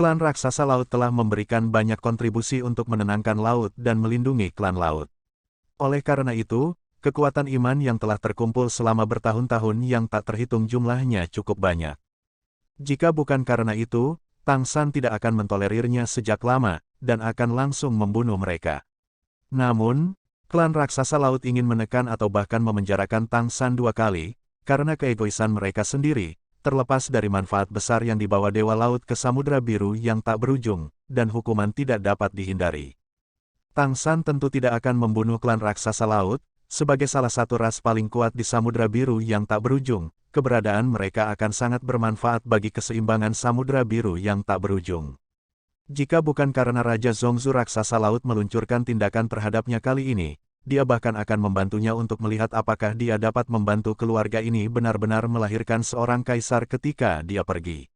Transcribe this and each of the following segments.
Klan raksasa laut telah memberikan banyak kontribusi untuk menenangkan laut dan melindungi klan laut. Oleh karena itu, kekuatan iman yang telah terkumpul selama bertahun-tahun yang tak terhitung jumlahnya cukup banyak. Jika bukan karena itu, Tang San tidak akan mentolerirnya sejak lama, dan akan langsung membunuh mereka. Namun, klan raksasa laut ingin menekan atau bahkan memenjarakan Tang San 2 kali, karena keegoisan mereka sendiri, terlepas dari manfaat besar yang dibawa Dewa Laut ke Samudra Biru yang tak berujung, dan hukuman tidak dapat dihindari. Tang San tentu tidak akan membunuh klan raksasa laut, sebagai salah satu ras paling kuat di Samudra Biru yang tak berujung, keberadaan mereka akan sangat bermanfaat bagi keseimbangan Samudra Biru yang tak berujung. Jika bukan karena Raja Zongzu raksasa laut meluncurkan tindakan terhadapnya kali ini, dia bahkan akan membantunya untuk melihat apakah dia dapat membantu keluarga ini benar-benar melahirkan seorang kaisar ketika dia pergi.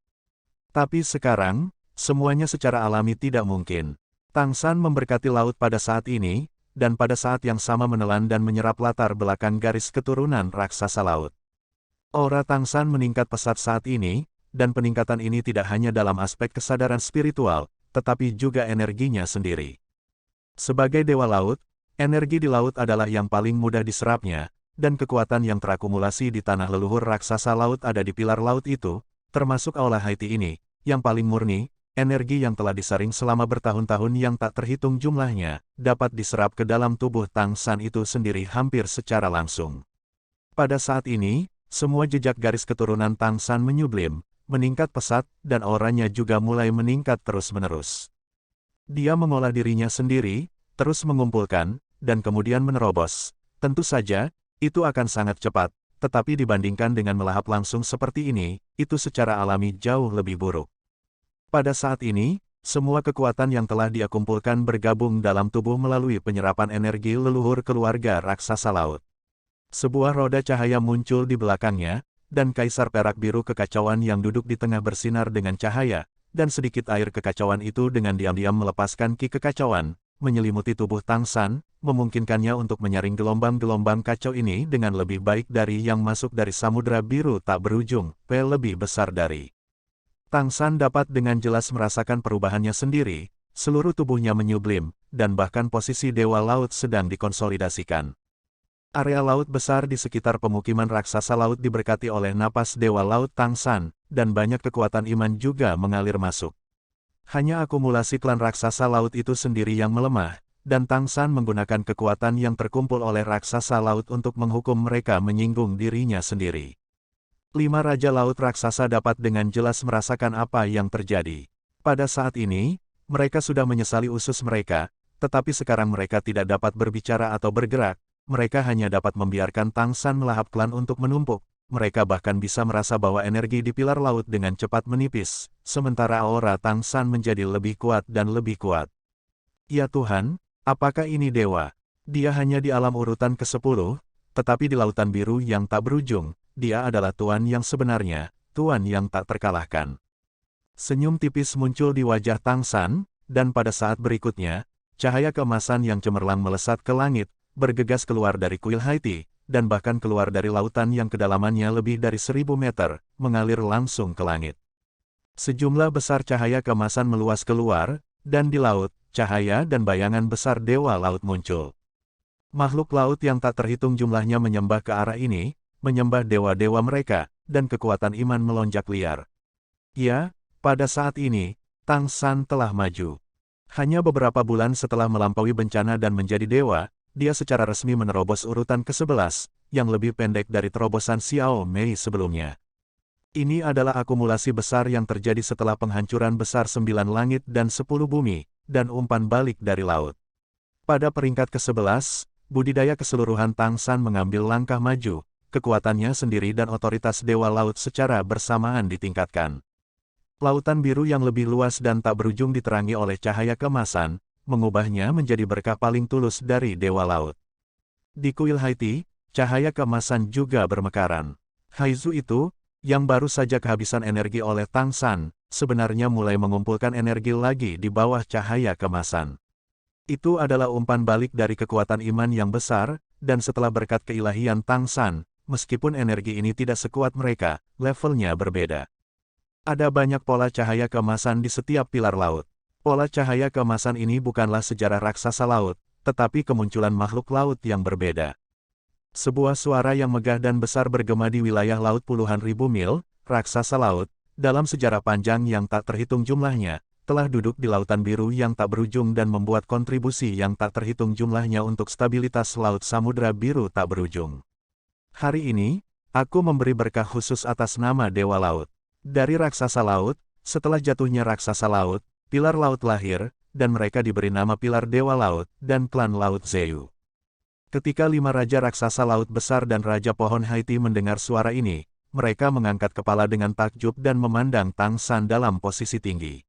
Tapi sekarang, semuanya secara alami tidak mungkin. Tang San memberkati laut pada saat ini, dan pada saat yang sama menelan dan menyerap latar belakang garis keturunan raksasa laut. Aura Tang San meningkat pesat saat ini, dan peningkatan ini tidak hanya dalam aspek kesadaran spiritual, tetapi juga energinya sendiri. Sebagai Dewa Laut, energi di laut adalah yang paling mudah diserapnya, dan kekuatan yang terakumulasi di tanah leluhur raksasa laut ada di pilar laut itu, termasuk Aula Haiti ini, yang paling murni, energi yang telah disaring selama bertahun-tahun yang tak terhitung jumlahnya, dapat diserap ke dalam tubuh Tang San itu sendiri hampir secara langsung. Pada saat ini, semua jejak garis keturunan Tang San menyublim, meningkat pesat, dan auranya juga mulai meningkat terus-menerus. Dia mengolah dirinya sendiri, terus mengumpulkan, dan kemudian menerobos. Tentu saja, itu akan sangat cepat, tetapi dibandingkan dengan melahap langsung seperti ini, itu secara alami jauh lebih buruk. Pada saat ini, semua kekuatan yang telah dia kumpulkan bergabung dalam tubuh melalui penyerapan energi leluhur keluarga raksasa laut. Sebuah roda cahaya muncul di belakangnya, dan Kaisar Perak Biru kekacauan yang duduk di tengah bersinar dengan cahaya, dan sedikit air kekacauan itu dengan diam-diam melepaskan ki kekacauan, menyelimuti tubuh Tang San, memungkinkannya untuk menyaring gelombang-gelombang kacau ini dengan lebih baik dari yang masuk dari Samudra Biru tak berujung, lebih besar dari. Tang San dapat dengan jelas merasakan perubahannya sendiri, seluruh tubuhnya menyublim, dan bahkan posisi Dewa Laut sedang dikonsolidasikan. Area laut besar di sekitar pemukiman raksasa laut diberkati oleh napas Dewa Laut Tang San, dan banyak kekuatan iman juga mengalir masuk. Hanya akumulasi klan raksasa laut itu sendiri yang melemah, dan Tang San menggunakan kekuatan yang terkumpul oleh raksasa laut untuk menghukum mereka menyinggung dirinya sendiri. 5 Raja Laut Raksasa dapat dengan jelas merasakan apa yang terjadi. Pada saat ini, mereka sudah menyesali usus mereka, tetapi sekarang mereka tidak dapat berbicara atau bergerak, mereka hanya dapat membiarkan Tang San melahap klan untuk menumpuk. Mereka bahkan bisa merasa bahwa energi di pilar laut dengan cepat menipis, sementara aura Tang San menjadi lebih kuat dan lebih kuat. Ya Tuhan, apakah ini dewa? Dia hanya di alam urutan ke-10, tetapi di lautan biru yang tak berujung, dia adalah Tuan yang sebenarnya, Tuan yang tak terkalahkan. Senyum tipis muncul di wajah Tang San, dan pada saat berikutnya, cahaya keemasan yang cemerlang melesat ke langit, bergegas keluar dari kuil Haiti, dan bahkan keluar dari lautan yang kedalamannya lebih dari 1000 meter, mengalir langsung ke langit. Sejumlah besar cahaya keemasan meluas keluar, dan di laut, cahaya dan bayangan besar Dewa Laut muncul. Makhluk laut yang tak terhitung jumlahnya menyembah ke arah ini, menyembah dewa-dewa mereka, dan kekuatan iman melonjak liar. Ya, pada saat ini, Tang San telah maju. Hanya beberapa bulan setelah melampaui bencana dan menjadi dewa, dia secara resmi menerobos urutan ke-11, yang lebih pendek dari terobosan Xiao Mei sebelumnya. Ini adalah akumulasi besar yang terjadi setelah penghancuran besar 9 langit dan 10 bumi, dan umpan balik dari laut. Pada peringkat ke-11, budidaya keseluruhan Tang San mengambil langkah maju, kekuatannya sendiri dan otoritas Dewa Laut secara bersamaan ditingkatkan. Lautan biru yang lebih luas dan tak berujung diterangi oleh cahaya keemasan, mengubahnya menjadi berkah paling tulus dari Dewa Laut. Di kuil Haiti, cahaya keemasan juga bermekaran. Haizu itu, yang baru saja kehabisan energi oleh Tang San, sebenarnya mulai mengumpulkan energi lagi di bawah cahaya keemasan. Itu adalah umpan balik dari kekuatan iman yang besar, dan setelah berkat keilahian Tang San, meskipun energi ini tidak sekuat mereka, levelnya berbeda. Ada banyak pola cahaya keemasan di setiap pilar laut. Pola cahaya keemasan ini bukanlah sejarah raksasa laut, tetapi kemunculan makhluk laut yang berbeda. Sebuah suara yang megah dan besar bergema di wilayah laut puluhan ribu mil, raksasa laut, dalam sejarah panjang yang tak terhitung jumlahnya, telah duduk di lautan biru yang tak berujung dan membuat kontribusi yang tak terhitung jumlahnya untuk stabilitas laut samudra biru tak berujung. Hari ini, aku memberi berkah khusus atas nama Dewa Laut. Dari raksasa laut, setelah jatuhnya raksasa laut, pilar laut lahir, dan mereka diberi nama pilar Dewa Laut dan klan Laut Zeyu. Ketika 5 raja raksasa laut besar dan raja pohon Haiti mendengar suara ini, mereka mengangkat kepala dengan takjub dan memandang Tang San dalam posisi tinggi.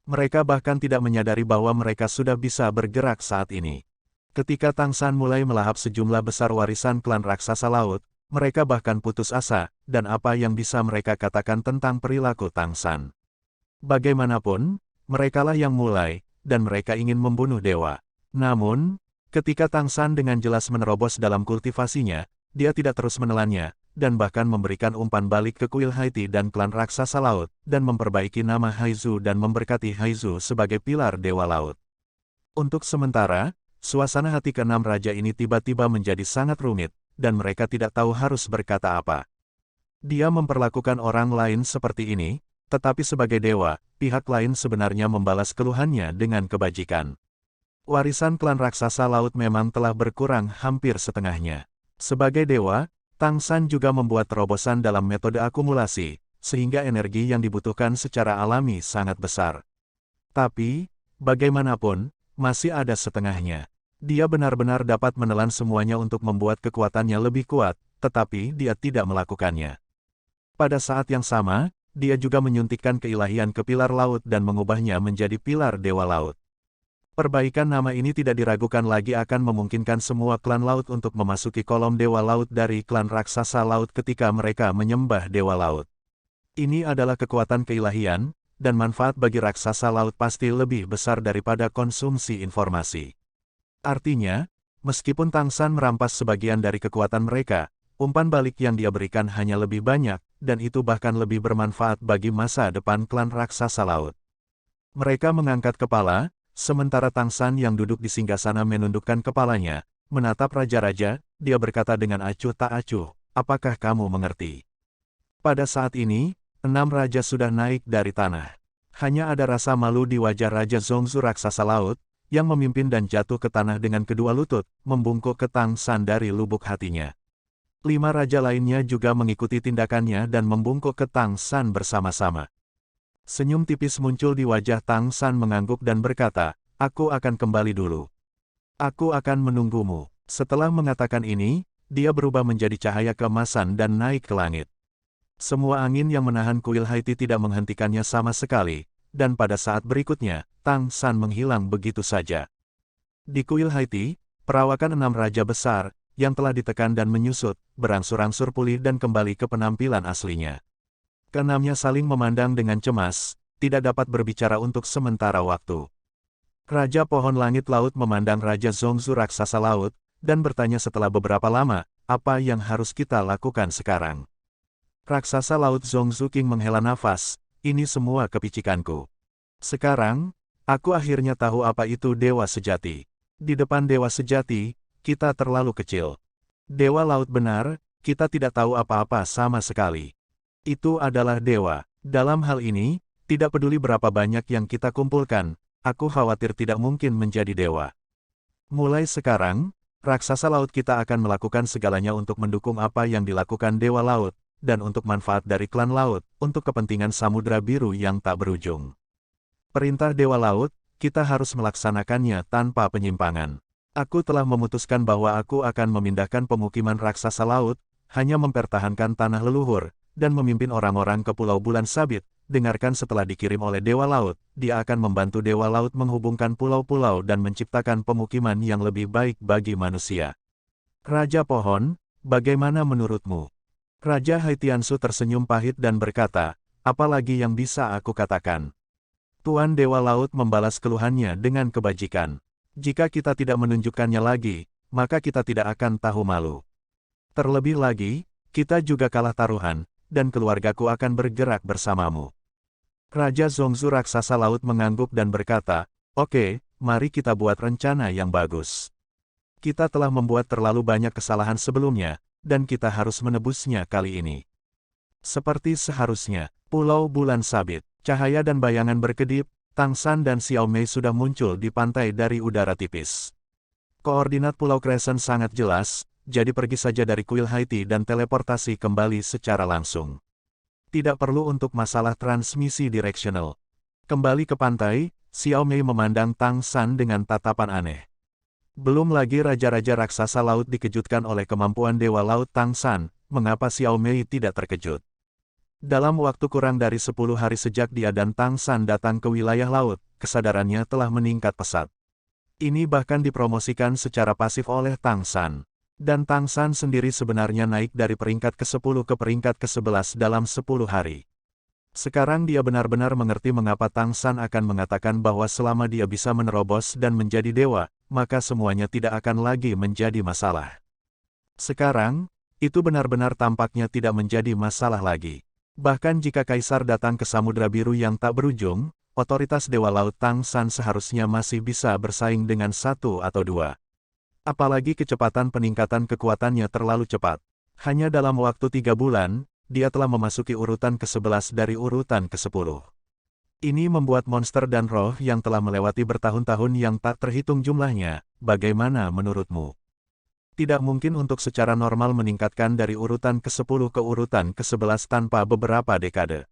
Mereka bahkan tidak menyadari bahwa mereka sudah bisa bergerak saat ini. Ketika Tang San mulai melahap sejumlah besar warisan klan raksasa laut, mereka bahkan putus asa, dan apa yang bisa mereka katakan tentang perilaku Tang San. Bagaimanapun, merekalah yang mulai, dan mereka ingin membunuh dewa. Namun, ketika Tang San dengan jelas menerobos dalam kultivasinya, dia tidak terus menelannya, dan bahkan memberikan umpan balik ke kuil Haiti dan klan raksasa laut, dan memperbaiki nama Haizu dan memberkati Haizu sebagai pilar dewa laut. Untuk sementara, suasana hati keenam raja ini tiba-tiba menjadi sangat rumit, dan mereka tidak tahu harus berkata apa. Dia memperlakukan orang lain seperti ini, tetapi sebagai dewa, pihak lain sebenarnya membalas keluhannya dengan kebajikan. Warisan klan raksasa laut memang telah berkurang hampir setengahnya. Sebagai dewa, Tang San juga membuat terobosan dalam metode akumulasi, sehingga energi yang dibutuhkan secara alami sangat besar. Tapi, bagaimanapun, masih ada setengahnya. Dia benar-benar dapat menelan semuanya untuk membuat kekuatannya lebih kuat, tetapi dia tidak melakukannya. Pada saat yang sama, dia juga menyuntikkan keilahian ke pilar laut dan mengubahnya menjadi pilar dewa laut. Perbaikan nama ini tidak diragukan lagi akan memungkinkan semua klan laut untuk memasuki kolom dewa laut dari klan raksasa laut ketika mereka menyembah dewa laut. Ini adalah kekuatan keilahian, dan manfaat bagi raksasa laut pasti lebih besar daripada konsumsi informasi. Artinya, meskipun Tang San merampas sebagian dari kekuatan mereka, umpan balik yang dia berikan hanya lebih banyak, dan itu bahkan lebih bermanfaat bagi masa depan klan raksasa laut. Mereka mengangkat kepala, sementara Tang San yang duduk di singgasana menundukkan kepalanya, menatap raja-raja, dia berkata dengan acuh tak acuh, apakah kamu mengerti? Pada saat ini, 6 raja sudah naik dari tanah. Hanya ada rasa malu di wajah Raja Zongzu raksasa laut, yang memimpin dan jatuh ke tanah dengan kedua lutut, membungkuk ke Tang San dari lubuk hatinya. 5 raja lainnya juga mengikuti tindakannya dan membungkuk ke Tang San bersama-sama. Senyum tipis muncul di wajah Tang San mengangguk dan berkata, aku akan kembali dulu. Aku akan menunggumu. Setelah mengatakan ini, dia berubah menjadi cahaya keemasan dan naik ke langit. Semua angin yang menahan kuil Haiti tidak menghentikannya sama sekali, dan pada saat berikutnya, Tang San menghilang begitu saja. Di kuil Haiti, perawakan 6 raja besar, yang telah ditekan dan menyusut, berangsur-angsur pulih dan kembali ke penampilan aslinya. Keenamnya saling memandang dengan cemas, tidak dapat berbicara untuk sementara waktu. Raja Pohon Langit Laut memandang Raja Zongzu raksasa laut, dan bertanya setelah beberapa lama, apa yang harus kita lakukan sekarang? Raksasa laut Zongzu King menghela nafas, ini semua kepicikanku. Sekarang, aku akhirnya tahu apa itu dewa sejati. Di depan dewa sejati, kita terlalu kecil. Dewa laut benar, kita tidak tahu apa-apa sama sekali. Itu adalah dewa. Dalam hal ini, tidak peduli berapa banyak yang kita kumpulkan, aku khawatir tidak mungkin menjadi dewa. Mulai sekarang, raksasa laut kita akan melakukan segalanya untuk mendukung apa yang dilakukan dewa laut, dan untuk manfaat dari klan laut, untuk kepentingan samudra biru yang tak berujung. Perintah dewa laut, kita harus melaksanakannya tanpa penyimpangan. Aku telah memutuskan bahwa aku akan memindahkan pemukiman raksasa laut, hanya mempertahankan tanah leluhur, dan memimpin orang-orang ke Pulau Bulan Sabit. Dengarkan, setelah dikirim oleh Dewa Laut, dia akan membantu Dewa Laut menghubungkan pulau-pulau dan menciptakan pemukiman yang lebih baik bagi manusia. Raja Pohon, bagaimana menurutmu? Raja Haitiansu tersenyum pahit dan berkata, apalagi yang bisa aku katakan? Tuan Dewa Laut membalas keluhannya dengan kebajikan. Jika kita tidak menunjukkannya lagi, maka kita tidak akan tahu malu. Terlebih lagi, kita juga kalah taruhan, dan keluargaku akan bergerak bersamamu. Raja Zongzu raksasa laut mengangguk dan berkata, "Oke, mari kita buat rencana yang bagus. Kita telah membuat terlalu banyak kesalahan sebelumnya, dan kita harus menebusnya kali ini. Seperti seharusnya, Pulau Bulan Sabit, cahaya dan bayangan berkedip, Tang San dan Xiao Mei sudah muncul di pantai dari udara tipis. Koordinat Pulau Crescent sangat jelas, jadi pergi saja dari kuil Haiti dan teleportasi kembali secara langsung. Tidak perlu untuk masalah transmisi direksional. Kembali ke pantai, Xiao Mei memandang Tang San dengan tatapan aneh. Belum lagi raja-raja raksasa laut dikejutkan oleh kemampuan Dewa Laut Tang San, mengapa Xiao Mei tidak terkejut? Dalam waktu kurang dari 10 hari sejak dia dan Tang San datang ke wilayah laut, kesadarannya telah meningkat pesat. Ini bahkan dipromosikan secara pasif oleh Tang San. Dan Tang San sendiri sebenarnya naik dari peringkat ke-10 ke peringkat ke-11 dalam 10 hari. Sekarang dia benar-benar mengerti mengapa Tang San akan mengatakan bahwa selama dia bisa menerobos dan menjadi dewa, maka semuanya tidak akan lagi menjadi masalah. Sekarang, itu benar-benar tampaknya tidak menjadi masalah lagi. Bahkan jika Kaisar datang ke Samudra Biru yang tak berujung, otoritas Dewa Laut Tang San seharusnya masih bisa bersaing dengan 1 atau 2. Apalagi kecepatan peningkatan kekuatannya terlalu cepat. Hanya dalam waktu 3 bulan, dia telah memasuki urutan ke-11 dari urutan ke-10. Ini membuat monster dan roh yang telah melewati bertahun-tahun yang tak terhitung jumlahnya, bagaimana menurutmu? Tidak mungkin untuk secara normal meningkatkan dari urutan ke-10 ke urutan ke-11 tanpa beberapa dekade.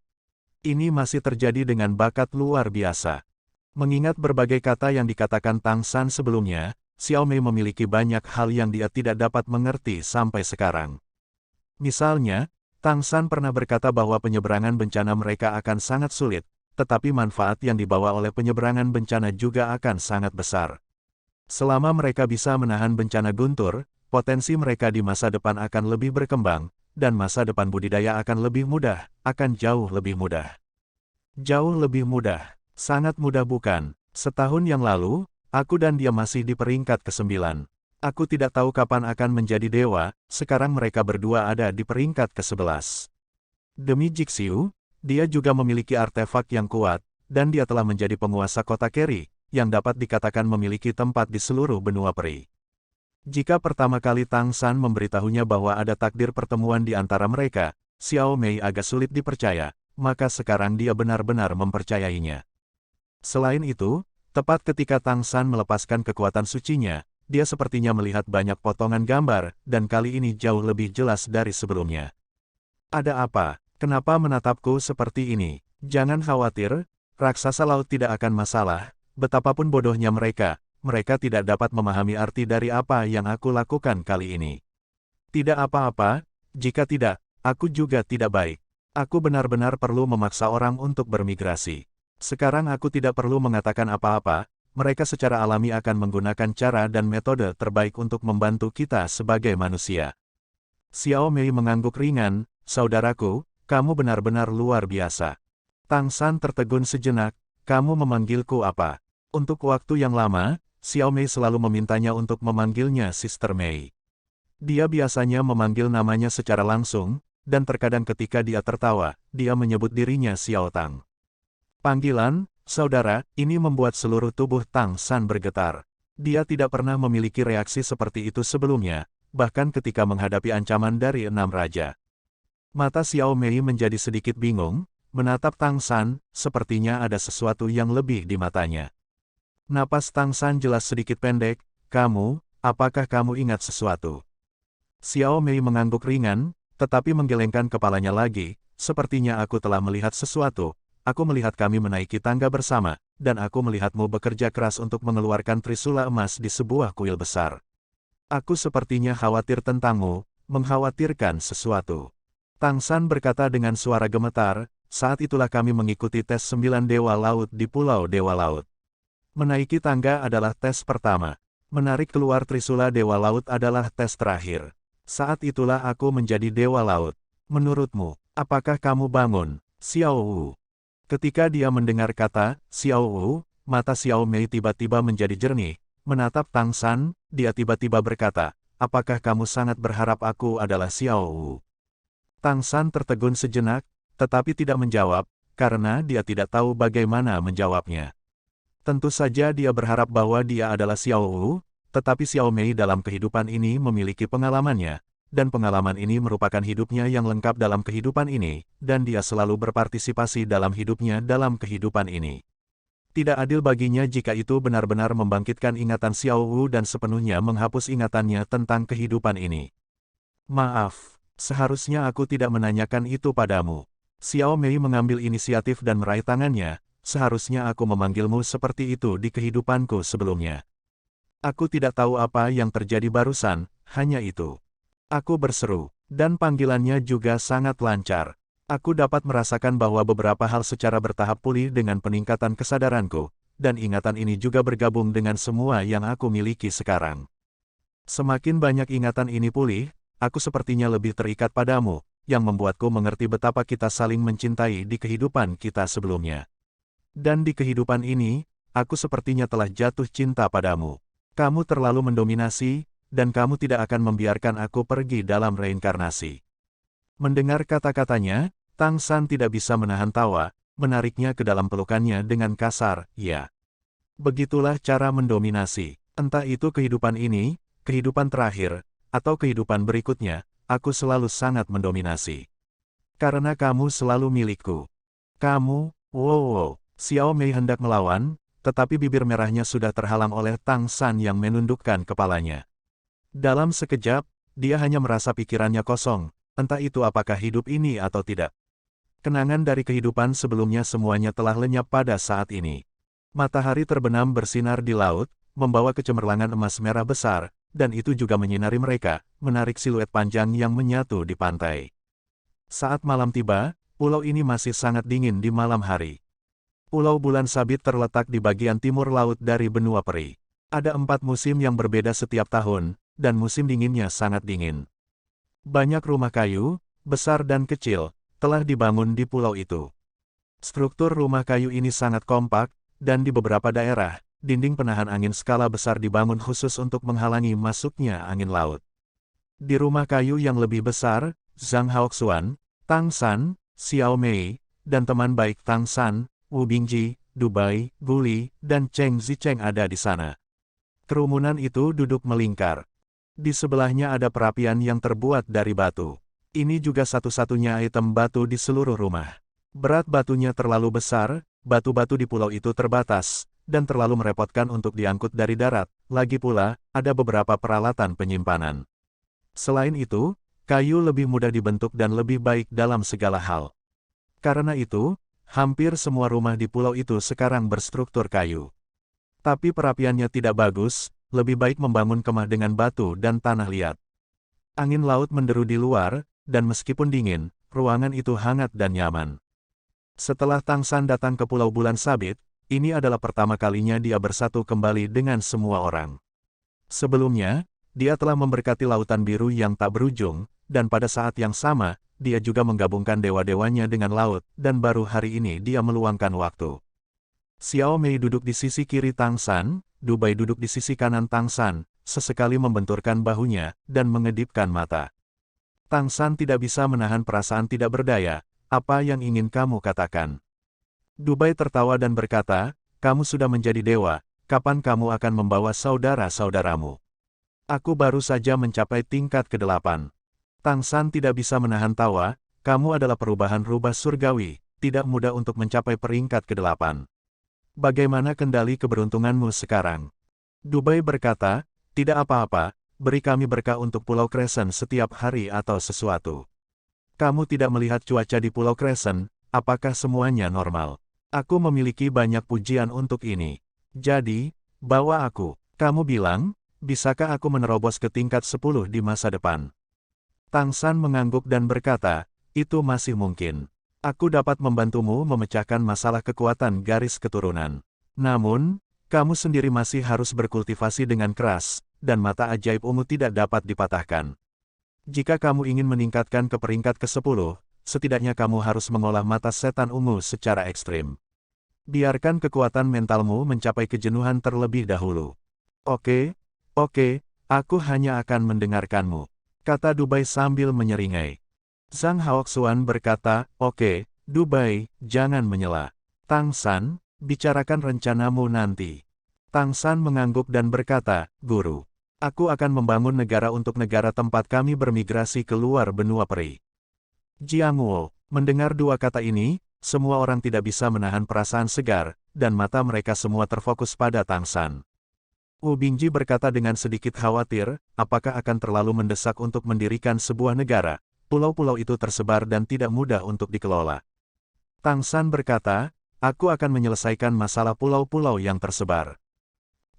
Ini masih terjadi dengan bakat luar biasa. Mengingat berbagai kata yang dikatakan Tang San sebelumnya, Xiao Mei memiliki banyak hal yang dia tidak dapat mengerti sampai sekarang. Misalnya, Tang San pernah berkata bahwa penyeberangan bencana mereka akan sangat sulit, tetapi manfaat yang dibawa oleh penyeberangan bencana juga akan sangat besar. Selama mereka bisa menahan bencana guntur, potensi mereka di masa depan akan lebih berkembang, dan masa depan budidaya akan lebih mudah, akan jauh lebih mudah. Jauh lebih mudah. Sangat mudah bukan? Setahun yang lalu, aku dan dia masih di peringkat ke-9. Aku tidak tahu kapan akan menjadi dewa, sekarang mereka berdua ada di peringkat ke-11. Demi Jixiu, dia juga memiliki artefak yang kuat, dan dia telah menjadi penguasa kota Keri, yang dapat dikatakan memiliki tempat di seluruh benua peri. Jika pertama kali Tang San memberitahunya bahwa ada takdir pertemuan di antara mereka, Xiao Mei agak sulit dipercaya, maka sekarang dia benar-benar mempercayainya. Selain itu, tepat ketika Tang San melepaskan kekuatan sucinya, dia sepertinya melihat banyak potongan gambar, dan kali ini jauh lebih jelas dari sebelumnya. Ada apa? Kenapa menatapku seperti ini? Jangan khawatir, raksasa laut tidak akan masalah, betapapun bodohnya mereka tidak dapat memahami arti dari apa yang aku lakukan kali ini. Tidak apa-apa, jika tidak, aku juga tidak baik. Aku benar-benar perlu memaksa orang untuk bermigrasi. Sekarang aku tidak perlu mengatakan apa-apa, mereka secara alami akan menggunakan cara dan metode terbaik untuk membantu kita sebagai manusia. Xiao Mei mengangguk ringan, saudaraku, kamu benar-benar luar biasa. Tang San tertegun sejenak, kamu memanggilku apa? Untuk waktu yang lama, Xiao Mei selalu memintanya untuk memanggilnya Sister Mei. Dia biasanya memanggil namanya secara langsung, dan terkadang ketika dia tertawa, dia menyebut dirinya Xiao Tang. Panggilan, saudara, ini membuat seluruh tubuh Tang San bergetar. Dia tidak pernah memiliki reaksi seperti itu sebelumnya, bahkan ketika menghadapi ancaman dari 6 raja. Mata Xiao Mei menjadi sedikit bingung, menatap Tang San, sepertinya ada sesuatu yang lebih di matanya. Napas Tang San jelas sedikit pendek, apakah kamu ingat sesuatu? Xiao Mei mengangguk ringan, tetapi menggelengkan kepalanya lagi, sepertinya aku telah melihat sesuatu, aku melihat kami menaiki tangga bersama, dan aku melihatmu bekerja keras untuk mengeluarkan trisula emas di sebuah kuil besar. Aku sepertinya khawatir tentangmu, mengkhawatirkan sesuatu. Tang San berkata dengan suara gemetar, saat itulah kami mengikuti tes 9 Dewa Laut di Pulau Dewa Laut. Menaiki tangga adalah tes pertama. Menarik keluar trisula Dewa Laut adalah tes terakhir. Saat itulah aku menjadi Dewa Laut. Menurutmu, apakah kamu bangun, Xiao Wu? Ketika dia mendengar kata Xiao Wu, mata Xiao Mei tiba-tiba menjadi jernih. Menatap Tang San, dia tiba-tiba berkata, apakah kamu sangat berharap aku adalah Xiao Wu? Tang San tertegun sejenak, tetapi tidak menjawab, karena dia tidak tahu bagaimana menjawabnya. Tentu saja dia berharap bahwa dia adalah Xiao Wu, tetapi Xiao Mei dalam kehidupan ini memiliki pengalamannya, dan pengalaman ini merupakan hidupnya yang lengkap dalam kehidupan ini, dan dia selalu berpartisipasi dalam hidupnya dalam kehidupan ini. Tidak adil baginya jika itu benar-benar membangkitkan ingatan Xiao Wu dan sepenuhnya menghapus ingatannya tentang kehidupan ini. Maaf, seharusnya aku tidak menanyakan itu padamu. Xiao Mei mengambil inisiatif dan meraih tangannya, seharusnya aku memanggilmu seperti itu di kehidupanku sebelumnya. Aku tidak tahu apa yang terjadi barusan, hanya itu. Aku berseru, dan panggilannya juga sangat lancar. Aku dapat merasakan bahwa beberapa hal secara bertahap pulih dengan peningkatan kesadaranku, dan ingatan ini juga bergabung dengan semua yang aku miliki sekarang. Semakin banyak ingatan ini pulih, aku sepertinya lebih terikat padamu, yang membuatku mengerti betapa kita saling mencintai di kehidupan kita sebelumnya. Dan di kehidupan ini, aku sepertinya telah jatuh cinta padamu. Kamu terlalu mendominasi, dan kamu tidak akan membiarkan aku pergi dalam reinkarnasi. Mendengar kata-katanya, Tang San tidak bisa menahan tawa, menariknya ke dalam pelukannya dengan kasar, ya. Begitulah cara mendominasi. Entah itu kehidupan ini, kehidupan terakhir, atau kehidupan berikutnya, aku selalu sangat mendominasi. Karena kamu selalu milikku. Kamu, wow. Xiao Mei hendak melawan, tetapi bibir merahnya sudah terhalang oleh Tang San yang menundukkan kepalanya. Dalam sekejap, dia hanya merasa pikirannya kosong, entah itu apakah hidup ini atau tidak. Kenangan dari kehidupan sebelumnya semuanya telah lenyap pada saat ini. Matahari terbenam bersinar di laut, membawa kecemerlangan emas merah besar, dan itu juga menyinari mereka, menarik siluet panjang yang menyatu di pantai. Saat malam tiba, pulau ini masih sangat dingin di malam hari. Pulau Bulan Sabit terletak di bagian timur laut dari benua peri. Ada 4 musim yang berbeda setiap tahun, dan musim dinginnya sangat dingin. Banyak rumah kayu, besar dan kecil, telah dibangun di pulau itu. Struktur rumah kayu ini sangat kompak, dan di beberapa daerah, dinding penahan angin skala besar dibangun khusus untuk menghalangi masuknya angin laut. Di rumah kayu yang lebih besar, Zhang Haoxuan, Tang San, Xiao Mei, dan teman baik Tang San, Wu Bingji, Dubai, Guli, dan Cheng Zicheng ada di sana. Kerumunan itu duduk melingkar. Di sebelahnya ada perapian yang terbuat dari batu. Ini juga satu-satunya item batu di seluruh rumah. Berat batunya terlalu besar, batu-batu di pulau itu terbatas, dan terlalu merepotkan untuk diangkut dari darat. Lagi pula, ada beberapa peralatan penyimpanan. Selain itu, kayu lebih mudah dibentuk dan lebih baik dalam segala hal. Karena itu, hampir semua rumah di pulau itu sekarang berstruktur kayu. Tapi perapiannya tidak bagus, lebih baik membangun kemah dengan batu dan tanah liat. Angin laut menderu di luar, dan meskipun dingin, ruangan itu hangat dan nyaman. Setelah Tang San datang ke Pulau Bulan Sabit, ini adalah pertama kalinya dia bersatu kembali dengan semua orang. Sebelumnya, dia telah memberkati lautan biru yang tak berujung, dan pada saat yang sama, dia juga menggabungkan dewa-dewanya dengan laut, dan baru hari ini dia meluangkan waktu. Xiao Mei duduk di sisi kiri Tang San, Dubai duduk di sisi kanan Tang San, sesekali membenturkan bahunya, dan mengedipkan mata. Tang San tidak bisa menahan perasaan tidak berdaya. Apa yang ingin kamu katakan? Dubai tertawa dan berkata, kamu sudah menjadi dewa, kapan kamu akan membawa saudara-saudaramu? Aku baru saja mencapai tingkat ke-8. Tang San tidak bisa menahan tawa, kamu adalah perubahan rubah surgawi, tidak mudah untuk mencapai peringkat ke-8. Bagaimana kendali keberuntunganmu sekarang? Dubai berkata, tidak apa-apa, beri kami berkah untuk Pulau Crescent setiap hari atau sesuatu. Kamu tidak melihat cuaca di Pulau Crescent, apakah semuanya normal? Aku memiliki banyak pujian untuk ini. Jadi, bawa aku. Kamu bilang, bisakah aku menerobos ke tingkat 10 di masa depan? Tang San mengangguk dan berkata, itu masih mungkin. Aku dapat membantumu memecahkan masalah kekuatan garis keturunan. Namun, kamu sendiri masih harus berkultivasi dengan keras, dan mata ajaib ungu tidak dapat dipatahkan. Jika kamu ingin meningkatkan ke peringkat ke-10, setidaknya kamu harus mengolah mata setan ungu secara ekstrim. Biarkan kekuatan mentalmu mencapai kejenuhan terlebih dahulu. Oke, aku hanya akan mendengarkanmu, kata Dubai sambil menyeringai. Zhang Haoxuan berkata, oke, Dubai, jangan menyela. Tang San, bicarakan rencanamu nanti. Tang San mengangguk dan berkata, Guru, aku akan membangun negara untuk negara tempat kami bermigrasi keluar benua peri. Jiang Wo, mendengar dua kata ini, semua orang tidak bisa menahan perasaan segar, dan mata mereka semua terfokus pada Tang San. Wu Bingji berkata dengan sedikit khawatir, apakah akan terlalu mendesak untuk mendirikan sebuah negara? Pulau-pulau itu tersebar dan tidak mudah untuk dikelola. Tang San berkata, aku akan menyelesaikan masalah pulau-pulau yang tersebar.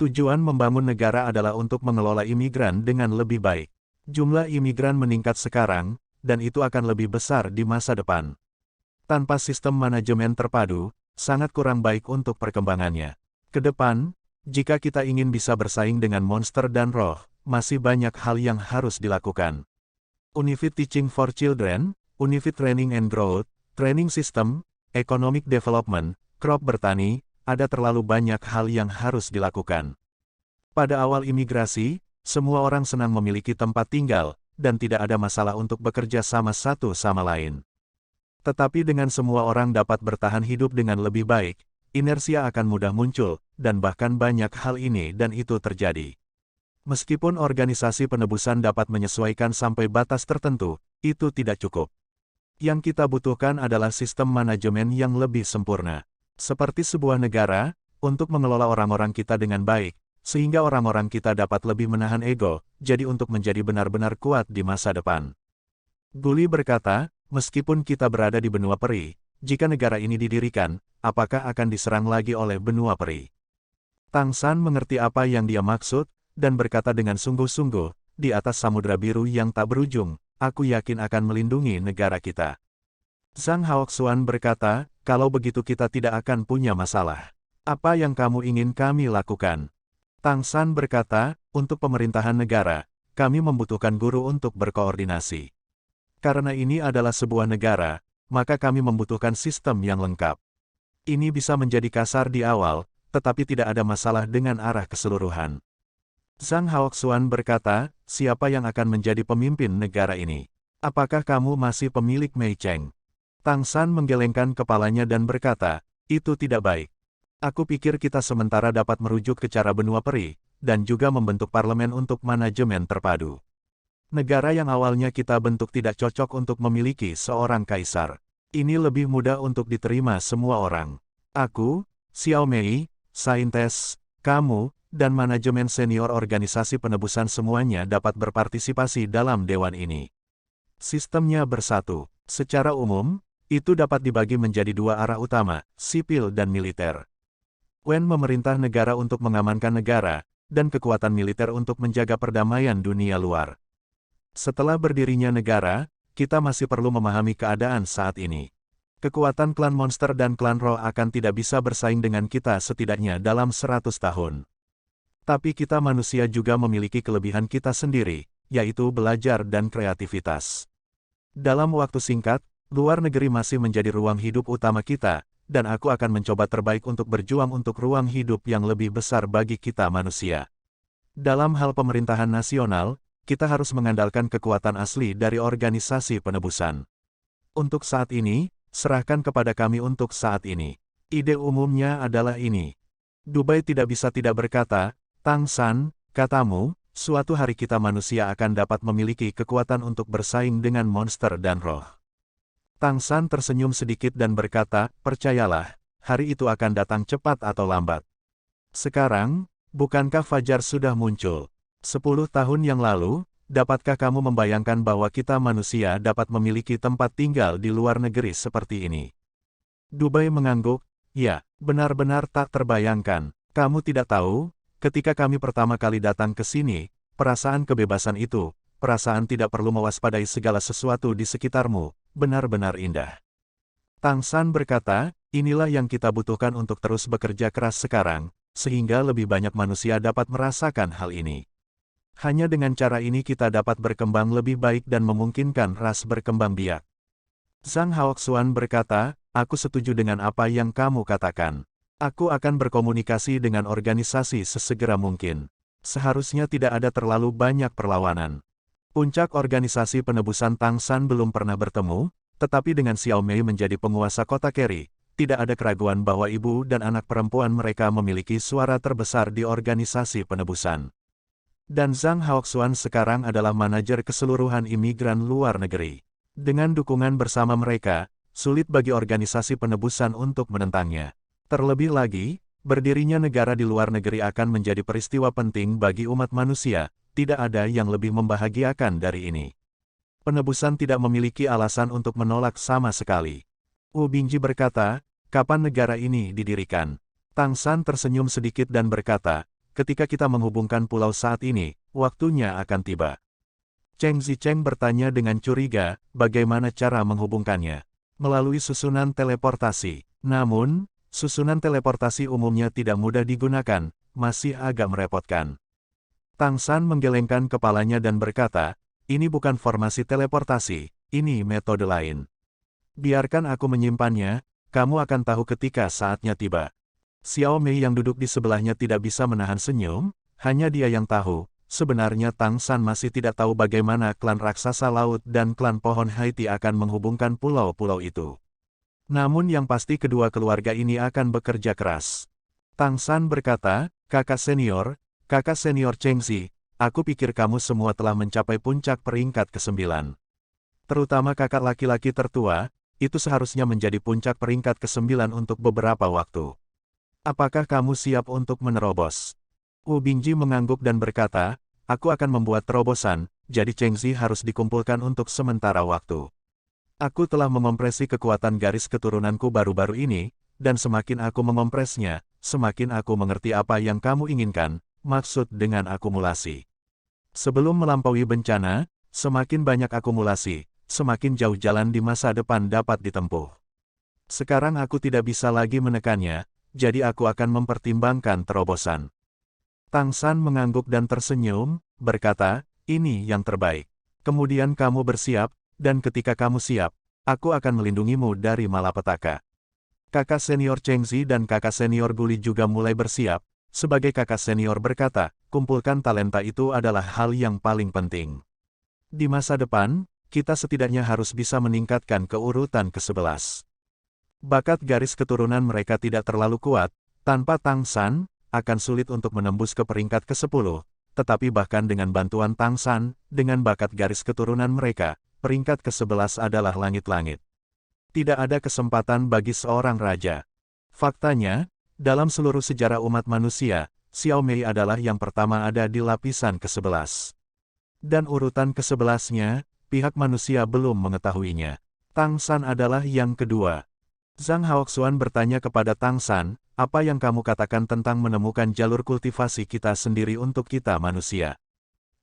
Tujuan membangun negara adalah untuk mengelola imigran dengan lebih baik. Jumlah imigran meningkat sekarang, dan itu akan lebih besar di masa depan. Tanpa sistem manajemen terpadu, sangat kurang baik untuk perkembangannya. Kedepan, jika kita ingin bisa bersaing dengan monster dan roh, masih banyak hal yang harus dilakukan. Unifit Teaching for Children, Unifit Training and Growth, Training System, Economic Development, Crop Bertani, ada terlalu banyak hal yang harus dilakukan. Pada awal imigrasi, semua orang senang memiliki tempat tinggal, dan tidak ada masalah untuk bekerja sama satu sama lain. Tetapi dengan semua orang dapat bertahan hidup dengan lebih baik, inersia akan mudah muncul, dan bahkan banyak hal ini dan itu terjadi. Meskipun organisasi penebusan dapat menyesuaikan sampai batas tertentu, itu tidak cukup. Yang kita butuhkan adalah sistem manajemen yang lebih sempurna. Seperti sebuah negara, untuk mengelola orang-orang kita dengan baik, sehingga orang-orang kita dapat lebih menahan ego, jadi untuk menjadi benar-benar kuat di masa depan. Guli berkata, meskipun kita berada di benua peri, jika negara ini didirikan, apakah akan diserang lagi oleh benua peri? Tang San mengerti apa yang dia maksud, dan berkata dengan sungguh-sungguh, di atas samudra biru yang tak berujung, aku yakin akan melindungi negara kita. Zhang Haoxuan berkata, kalau begitu kita tidak akan punya masalah. Apa yang kamu ingin kami lakukan? Tang San berkata, untuk pemerintahan negara, kami membutuhkan guru untuk berkoordinasi. Karena ini adalah sebuah negara, maka kami membutuhkan sistem yang lengkap. Ini bisa menjadi kasar di awal, tetapi tidak ada masalah dengan arah keseluruhan. Zhang Haoxuan berkata, siapa yang akan menjadi pemimpin negara ini? Apakah kamu masih pemilik Mei Cheng? Tang San menggelengkan kepalanya dan berkata, itu tidak baik. Aku pikir kita sementara dapat merujuk ke cara benua peri, dan juga membentuk parlemen untuk manajemen terpadu. Negara yang awalnya kita bentuk tidak cocok untuk memiliki seorang kaisar. Ini lebih mudah untuk diterima semua orang. Aku, Xiao Mei, saintes, kamu, dan manajemen senior organisasi penebusan semuanya dapat berpartisipasi dalam dewan ini. Sistemnya bersatu. Secara umum, itu dapat dibagi menjadi dua arah utama, sipil dan militer. Wen memerintah negara untuk mengamankan negara, dan kekuatan militer untuk menjaga perdamaian dunia luar. Setelah berdirinya negara, kita masih perlu memahami keadaan saat ini. Kekuatan klan monster dan klan roh akan tidak bisa bersaing dengan kita setidaknya dalam 100 tahun. Tapi kita manusia juga memiliki kelebihan kita sendiri, yaitu belajar dan kreativitas. Dalam waktu singkat, luar negeri masih menjadi ruang hidup utama kita, dan aku akan mencoba terbaik untuk berjuang untuk ruang hidup yang lebih besar bagi kita manusia. Dalam hal pemerintahan nasional, kita harus mengandalkan kekuatan asli dari organisasi penebusan. Untuk saat ini, serahkan kepada kami untuk saat ini. Ide umumnya adalah ini. Dubai tidak bisa tidak berkata, Tang San, katamu, suatu hari kita manusia akan dapat memiliki kekuatan untuk bersaing dengan monster dan roh. Tang San tersenyum sedikit dan berkata, percayalah, hari itu akan datang cepat atau lambat. Sekarang, bukankah fajar sudah muncul? 10 tahun yang lalu, dapatkah kamu membayangkan bahwa kita manusia dapat memiliki tempat tinggal di luar negeri seperti ini? Dubai mengangguk, ya, benar-benar tak terbayangkan. Kamu tidak tahu, ketika kami pertama kali datang ke sini, perasaan kebebasan itu, perasaan tidak perlu mewaspadai segala sesuatu di sekitarmu, benar-benar indah. Tang San berkata, inilah yang kita butuhkan untuk terus bekerja keras sekarang, sehingga lebih banyak manusia dapat merasakan hal ini. Hanya dengan cara ini kita dapat berkembang lebih baik dan memungkinkan ras berkembang biak. Zhang Haoxuan berkata, aku setuju dengan apa yang kamu katakan. Aku akan berkomunikasi dengan organisasi sesegera mungkin. Seharusnya tidak ada terlalu banyak perlawanan. Puncak organisasi penebusan Tang San belum pernah bertemu, Tetapi dengan Xiao Mei menjadi penguasa kota Keri, tidak ada keraguan bahwa ibu dan anak perempuan mereka memiliki suara terbesar di organisasi penebusan. Dan Zhang Haoxuan sekarang adalah manajer keseluruhan imigran luar negeri. Dengan dukungan bersama mereka, sulit bagi organisasi penebusan untuk menentangnya. Terlebih lagi, berdirinya negara di luar negeri akan menjadi peristiwa penting bagi umat manusia, tidak ada yang lebih membahagiakan dari ini. Penebusan tidak memiliki alasan untuk menolak sama sekali. Wu Bingji berkata, kapan negara ini didirikan? Tang San tersenyum sedikit dan berkata, ketika kita menghubungkan pulau saat ini, waktunya akan tiba. Cheng Zicheng bertanya dengan curiga, bagaimana cara menghubungkannya? Melalui susunan teleportasi. Namun, susunan teleportasi umumnya tidak mudah digunakan, masih agak merepotkan. Tang San menggelengkan kepalanya dan berkata, ini bukan formasi teleportasi, ini metode lain. Biarkan aku menyimpannya, kamu akan tahu ketika saatnya tiba. Xiao Mei yang duduk di sebelahnya tidak bisa menahan senyum, hanya dia yang tahu, sebenarnya Tang San masih tidak tahu bagaimana klan raksasa laut dan klan pohon Haiti akan menghubungkan pulau-pulau itu. Namun yang pasti kedua keluarga ini akan bekerja keras. Tang San berkata, kakak senior Cheng Zi, aku pikir kamu semua telah mencapai puncak peringkat ke-9. Terutama kakak laki-laki tertua, itu seharusnya menjadi puncak peringkat ke-9 untuk beberapa waktu. Apakah kamu siap untuk menerobos? Wu Bingji mengangguk dan berkata, aku akan membuat terobosan, jadi Cheng Zi harus dikumpulkan untuk sementara waktu. Aku telah memompresi kekuatan garis keturunanku baru-baru ini, dan semakin aku memompresnya, semakin aku mengerti apa yang kamu inginkan, maksud dengan akumulasi. Sebelum melampaui bencana, semakin banyak akumulasi, semakin jauh jalan di masa depan dapat ditempuh. Sekarang aku tidak bisa lagi menekannya, jadi aku akan mempertimbangkan terobosan. Tang San mengangguk dan tersenyum, berkata, ini yang terbaik. Kemudian kamu bersiap, dan ketika kamu siap, aku akan melindungimu dari malapetaka. Kakak senior Cheng Zi dan kakak senior Guli juga mulai bersiap. Sebagai kakak senior berkata, kumpulkan talenta itu adalah hal yang paling penting. Di masa depan, kita setidaknya harus bisa meningkatkan keurutan ke-11. Bakat garis keturunan mereka tidak terlalu kuat, tanpa Tang San, akan sulit untuk menembus ke peringkat ke-10, tetapi bahkan dengan bantuan Tang San, dengan bakat garis keturunan mereka, peringkat ke-11 adalah langit-langit. Tidak ada kesempatan bagi seorang raja. Faktanya, dalam seluruh sejarah umat manusia, Xiao Mei adalah yang pertama ada di lapisan ke-11. Dan urutan ke-11-nya, pihak manusia belum mengetahuinya. Tang San adalah yang kedua. Zhang Haoxuan bertanya kepada Tang San, apa yang kamu katakan tentang menemukan jalur kultivasi kita sendiri untuk kita manusia?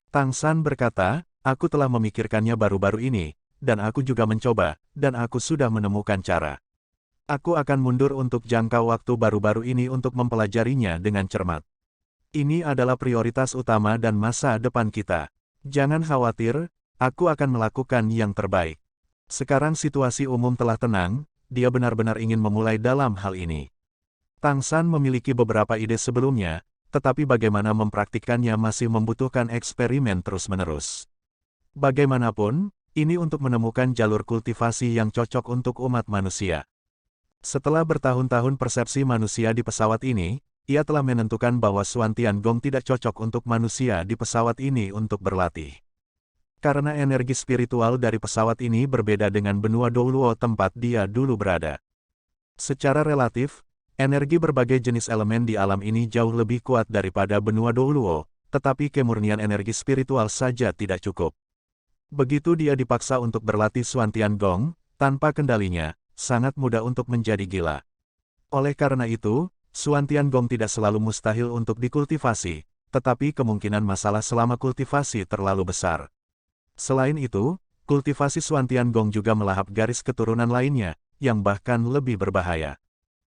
Tang San berkata, aku telah memikirkannya baru-baru ini, dan aku juga mencoba, dan aku sudah menemukan cara. Aku akan mundur untuk jangka waktu baru-baru ini untuk mempelajarinya dengan cermat. Ini adalah prioritas utama dan masa depan kita. Jangan khawatir, aku akan melakukan yang terbaik. Sekarang situasi umum telah tenang, dia benar-benar ingin memulai dalam hal ini. Tang San memiliki beberapa ide sebelumnya, tetapi bagaimana mempraktikkannya masih membutuhkan eksperimen terus-menerus. Bagaimanapun, ini untuk menemukan jalur kultivasi yang cocok untuk umat manusia. Setelah bertahun-tahun persepsi manusia di pesawat ini, ia telah menentukan bahwa Xuan Tiangong tidak cocok untuk manusia di pesawat ini untuk berlatih. Karena energi spiritual dari pesawat ini berbeda dengan benua Douluo tempat dia dulu berada. Secara relatif, energi berbagai jenis elemen di alam ini jauh lebih kuat daripada benua Douluo, tetapi kemurnian energi spiritual saja tidak cukup. Begitu dia dipaksa untuk berlatih Xuan Tiangong, tanpa kendalinya, sangat mudah untuk menjadi gila. Oleh karena itu, Xuan Tiangong tidak selalu mustahil untuk dikultivasi, tetapi kemungkinan masalah selama kultivasi terlalu besar. Selain itu, kultivasi Xuan Tiangong juga melahap garis keturunan lainnya, yang bahkan lebih berbahaya.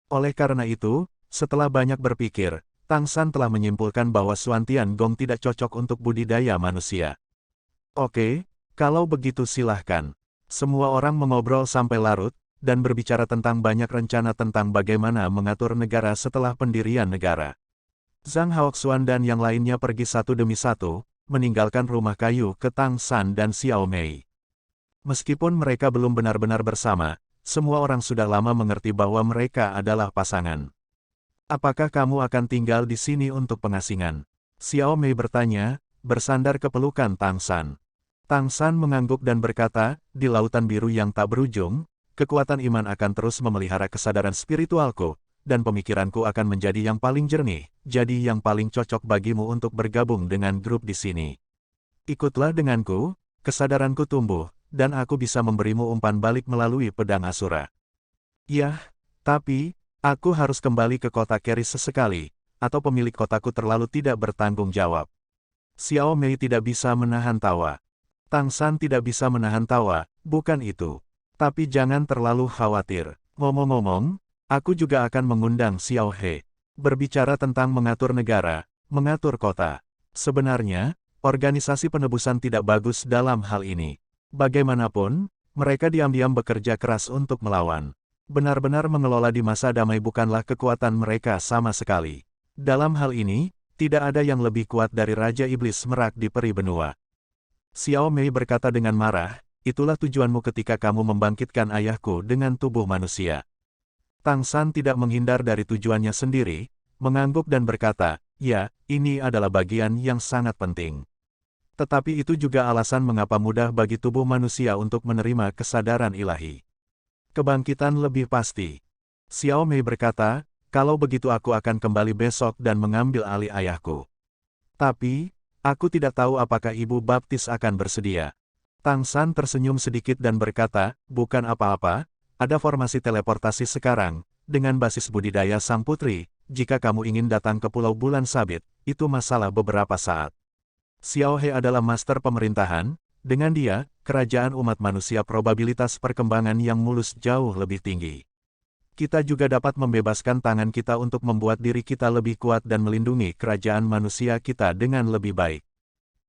Oleh karena itu, setelah banyak berpikir, Tang San telah menyimpulkan bahwa Xuan Tiangong tidak cocok untuk budidaya manusia. Oke, kalau begitu silahkan. Semua orang mengobrol sampai larut, dan berbicara tentang banyak rencana tentang bagaimana mengatur negara setelah pendirian negara. Zhang Haoxuan dan yang lainnya pergi satu demi satu, meninggalkan rumah kayu ke Tang San dan Xiao Mei. Meskipun mereka belum benar-benar bersama, semua orang sudah lama mengerti bahwa mereka adalah pasangan. Apakah kamu akan tinggal di sini untuk pengasingan? Xiao Mei bertanya, bersandar ke pelukan Tang San. Tang San mengangguk dan berkata, di lautan biru yang tak berujung, kekuatan iman akan terus memelihara kesadaran spiritualku, dan pemikiranku akan menjadi yang paling jernih, jadi yang paling cocok bagimu untuk bergabung dengan grup di sini. Ikutlah denganku, kesadaranku tumbuh, dan aku bisa memberimu umpan balik melalui pedang Asura. Yah, tapi, aku harus kembali ke kota Keris sesekali, atau pemilik kotaku terlalu tidak bertanggung jawab. Xiao Mei tidak bisa menahan tawa. Tang San tidak bisa menahan tawa, bukan itu. Tapi jangan terlalu khawatir. Ngomong-ngomong, aku juga akan mengundang Xiao He. Berbicara tentang mengatur negara, mengatur kota. Sebenarnya, organisasi penebusan tidak bagus dalam hal ini. Bagaimanapun, mereka diam-diam bekerja keras untuk melawan. Benar-benar mengelola di masa damai bukanlah kekuatan mereka sama sekali. Dalam hal ini, tidak ada yang lebih kuat dari Raja Iblis Merak di peri benua. Xiao Mei berkata dengan marah, itulah tujuanmu ketika kamu membangkitkan ayahku dengan tubuh manusia. Tang San tidak menghindar dari tujuannya sendiri, mengangguk dan berkata, ya, ini adalah bagian yang sangat penting. Tetapi itu juga alasan mengapa mudah bagi tubuh manusia untuk menerima kesadaran ilahi. Kebangkitan lebih pasti. Xiao Mei berkata, kalau begitu aku akan kembali besok dan mengambil alih ayahku. Tapi, aku tidak tahu apakah Ibu Baptis akan bersedia. Tang San tersenyum sedikit dan berkata, bukan apa-apa, ada formasi teleportasi sekarang, dengan basis budidaya Sang Putri, jika kamu ingin datang ke Pulau Bulan Sabit, itu masalah beberapa saat. Xiao He adalah master pemerintahan, dengan dia, kerajaan umat manusia probabilitas perkembangan yang mulus jauh lebih tinggi. Kita juga dapat membebaskan tangan kita untuk membuat diri kita lebih kuat dan melindungi kerajaan manusia kita dengan lebih baik.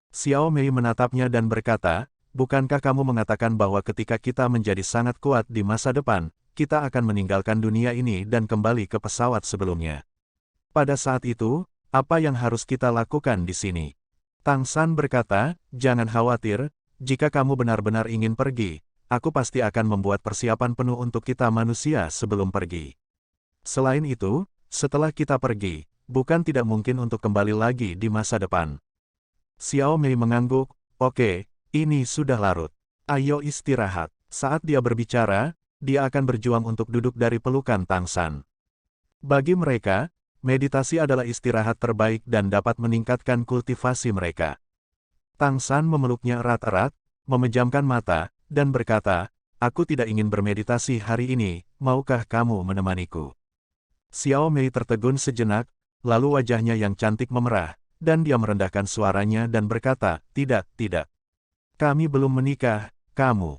Xiao Mei menatapnya dan berkata, bukankah kamu mengatakan bahwa ketika kita menjadi sangat kuat di masa depan, kita akan meninggalkan dunia ini dan kembali ke pesawat sebelumnya? Pada saat itu, apa yang harus kita lakukan di sini? Tang San berkata, jangan khawatir, jika kamu benar-benar ingin pergi, aku pasti akan membuat persiapan penuh untuk kita manusia sebelum pergi. Selain itu, setelah kita pergi, bukan tidak mungkin untuk kembali lagi di masa depan. Xiao Mei mengangguk, oke, ini sudah larut. Ayo istirahat. Saat dia berbicara, dia akan berjuang untuk duduk dari pelukan Tang San. Bagi mereka, meditasi adalah istirahat terbaik dan dapat meningkatkan kultivasi mereka. Tang San memeluknya erat-erat, memejamkan mata, dan berkata, aku tidak ingin bermeditasi hari ini, maukah kamu menemaniku? Xiao Mei tertegun sejenak, lalu wajahnya yang cantik memerah, dan dia merendahkan suaranya dan berkata, tidak, tidak. Kami belum menikah, kamu.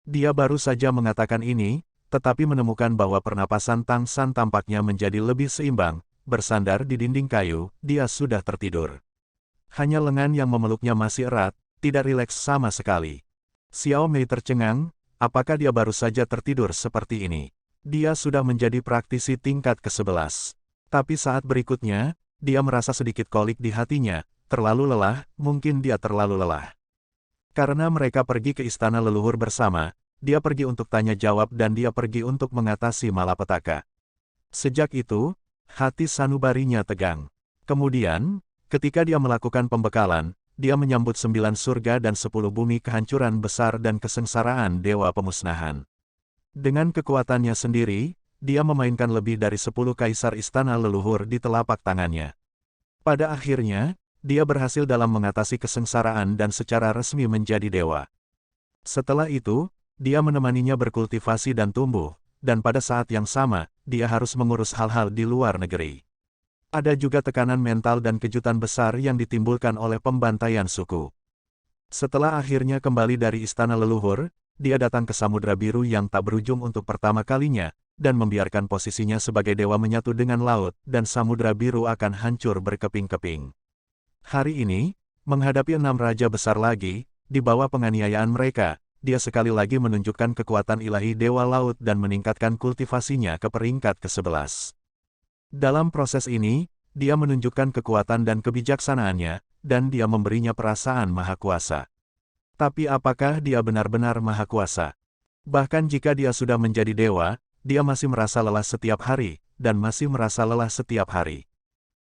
Dia baru saja mengatakan ini, tetapi menemukan bahwa pernapasan Tang San tampaknya menjadi lebih seimbang. Bersandar di dinding kayu, dia sudah tertidur. Hanya lengan yang memeluknya masih erat, tidak rileks sama sekali. Xiao Mei tercengang, apakah dia baru saja tertidur seperti ini? Dia sudah menjadi praktisi tingkat ke-11. Tapi saat berikutnya, dia merasa sedikit kolik di hatinya, terlalu lelah, mungkin dia terlalu lelah. Karena mereka pergi ke istana leluhur bersama, dia pergi untuk tanya jawab dan dia pergi untuk mengatasi malapetaka. Sejak itu, hati sanubarinya tegang. Kemudian, ketika dia melakukan pembekalan, dia menyambut 9 surga dan 10 bumi kehancuran besar dan kesengsaraan dewa pemusnahan. Dengan kekuatannya sendiri, dia memainkan lebih dari 10 kaisar istana leluhur di telapak tangannya. Pada akhirnya, dia berhasil dalam mengatasi kesengsaraan dan secara resmi menjadi dewa. Setelah itu, dia menemaninya berkultivasi dan tumbuh, dan pada saat yang sama, dia harus mengurus hal-hal di luar negeri. Ada juga tekanan mental dan kejutan besar yang ditimbulkan oleh pembantaian suku. Setelah akhirnya kembali dari istana leluhur, dia datang ke Samudra Biru yang tak berujung untuk pertama kalinya, dan membiarkan posisinya sebagai dewa menyatu dengan laut, dan Samudra Biru akan hancur berkeping-keping. Hari ini, menghadapi 6 raja besar lagi, di bawah penganiayaan mereka, dia sekali lagi menunjukkan kekuatan ilahi Dewa Laut dan meningkatkan kultivasinya ke peringkat ke-11. Dalam proses ini, dia menunjukkan kekuatan dan kebijaksanaannya, dan dia memberinya perasaan maha kuasa. Tapi apakah dia benar-benar maha kuasa? Bahkan jika dia sudah menjadi dewa, dia masih merasa lelah setiap hari, dan masih merasa lelah setiap hari.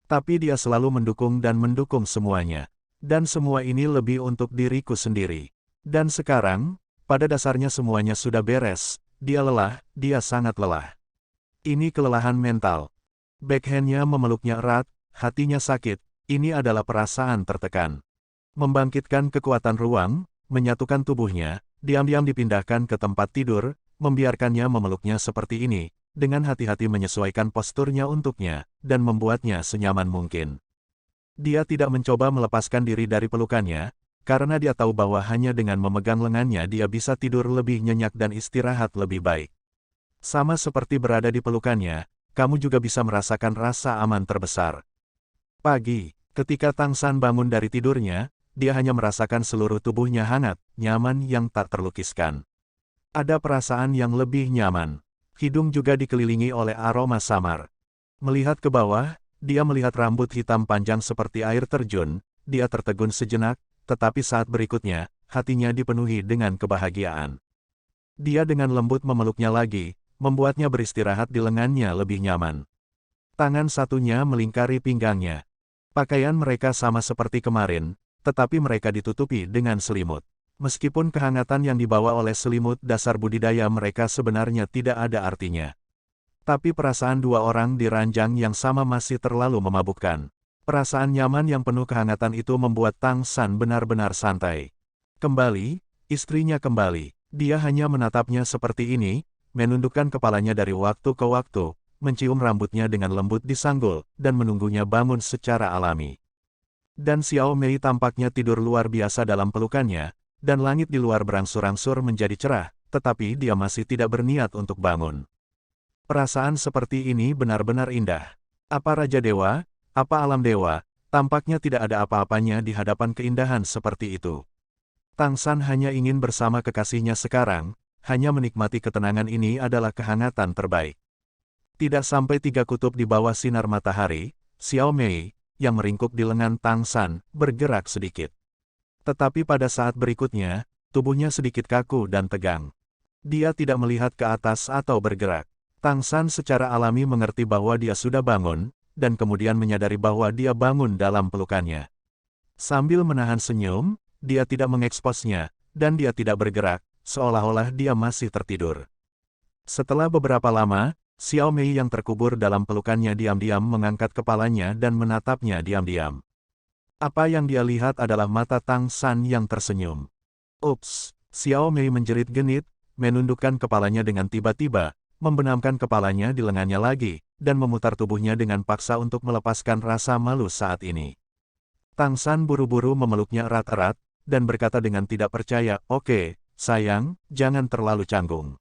Tapi dia selalu mendukung semuanya. Dan semua ini lebih untuk diriku sendiri. Dan sekarang, pada dasarnya semuanya sudah beres, dia lelah, dia sangat lelah. Ini kelelahan mental. Backhandnya memeluknya erat, hatinya sakit, ini adalah perasaan tertekan. Membangkitkan kekuatan ruang, menyatukan tubuhnya, diam-diam dipindahkan ke tempat tidur, membiarkannya memeluknya seperti ini, dengan hati-hati menyesuaikan posturnya untuknya, dan membuatnya senyaman mungkin. Dia tidak mencoba melepaskan diri dari pelukannya, karena dia tahu bahwa hanya dengan memegang lengannya dia bisa tidur lebih nyenyak dan istirahat lebih baik. Sama seperti berada di pelukannya, kamu juga bisa merasakan rasa aman terbesar. Pagi, ketika Tang San bangun dari tidurnya, dia hanya merasakan seluruh tubuhnya hangat, nyaman yang tak terlukiskan. Ada perasaan yang lebih nyaman. Hidung juga dikelilingi oleh aroma samar. Melihat ke bawah, dia melihat rambut hitam panjang seperti air terjun, dia tertegun sejenak, tetapi saat berikutnya, hatinya dipenuhi dengan kebahagiaan. Dia dengan lembut memeluknya lagi, membuatnya beristirahat di lengannya lebih nyaman. Tangan satunya melingkari pinggangnya. Pakaian mereka sama seperti kemarin, tetapi mereka ditutupi dengan selimut. Meskipun kehangatan yang dibawa oleh selimut dasar budidaya mereka sebenarnya tidak ada artinya. Tapi perasaan dua orang di ranjang yang sama masih terlalu memabukkan. Perasaan nyaman yang penuh kehangatan itu membuat Tang San benar-benar santai. Kembali, istrinya kembali. Dia hanya menatapnya seperti ini, menundukkan kepalanya dari waktu ke waktu, mencium rambutnya dengan lembut di sanggul, dan menunggunya bangun secara alami. Dan Xiao Mei tampaknya tidur luar biasa dalam pelukannya, dan langit di luar berangsur-angsur menjadi cerah, tetapi dia masih tidak berniat untuk bangun. Perasaan seperti ini benar-benar indah. Apa Raja Dewa, apa alam dewa, tampaknya tidak ada apa-apanya di hadapan keindahan seperti itu. Tang San hanya ingin bersama kekasihnya sekarang, hanya menikmati ketenangan ini adalah kehangatan terbaik. Tidak sampai 3 kutub di bawah sinar matahari, Xiao Mei, yang meringkuk di lengan Tang San, bergerak sedikit. Tetapi pada saat berikutnya, tubuhnya sedikit kaku dan tegang. Dia tidak melihat ke atas atau bergerak. Tang San secara alami mengerti bahwa dia sudah bangun, dan kemudian menyadari bahwa dia bangun dalam pelukannya. Sambil menahan senyum, dia tidak mengeksposnya, dan dia tidak bergerak, seolah-olah dia masih tertidur. Setelah beberapa lama, Xiao Mei yang terkubur dalam pelukannya diam-diam mengangkat kepalanya dan menatapnya diam-diam. Apa yang dia lihat adalah mata Tang San yang tersenyum. Ups, Xiao Mei menjerit genit, menundukkan kepalanya dengan tiba-tiba, membenamkan kepalanya di lengannya lagi, dan memutar tubuhnya dengan paksa untuk melepaskan rasa malu saat ini. Tang San buru-buru memeluknya erat-erat, dan berkata dengan tidak percaya, "Oke, sayang, jangan terlalu canggung.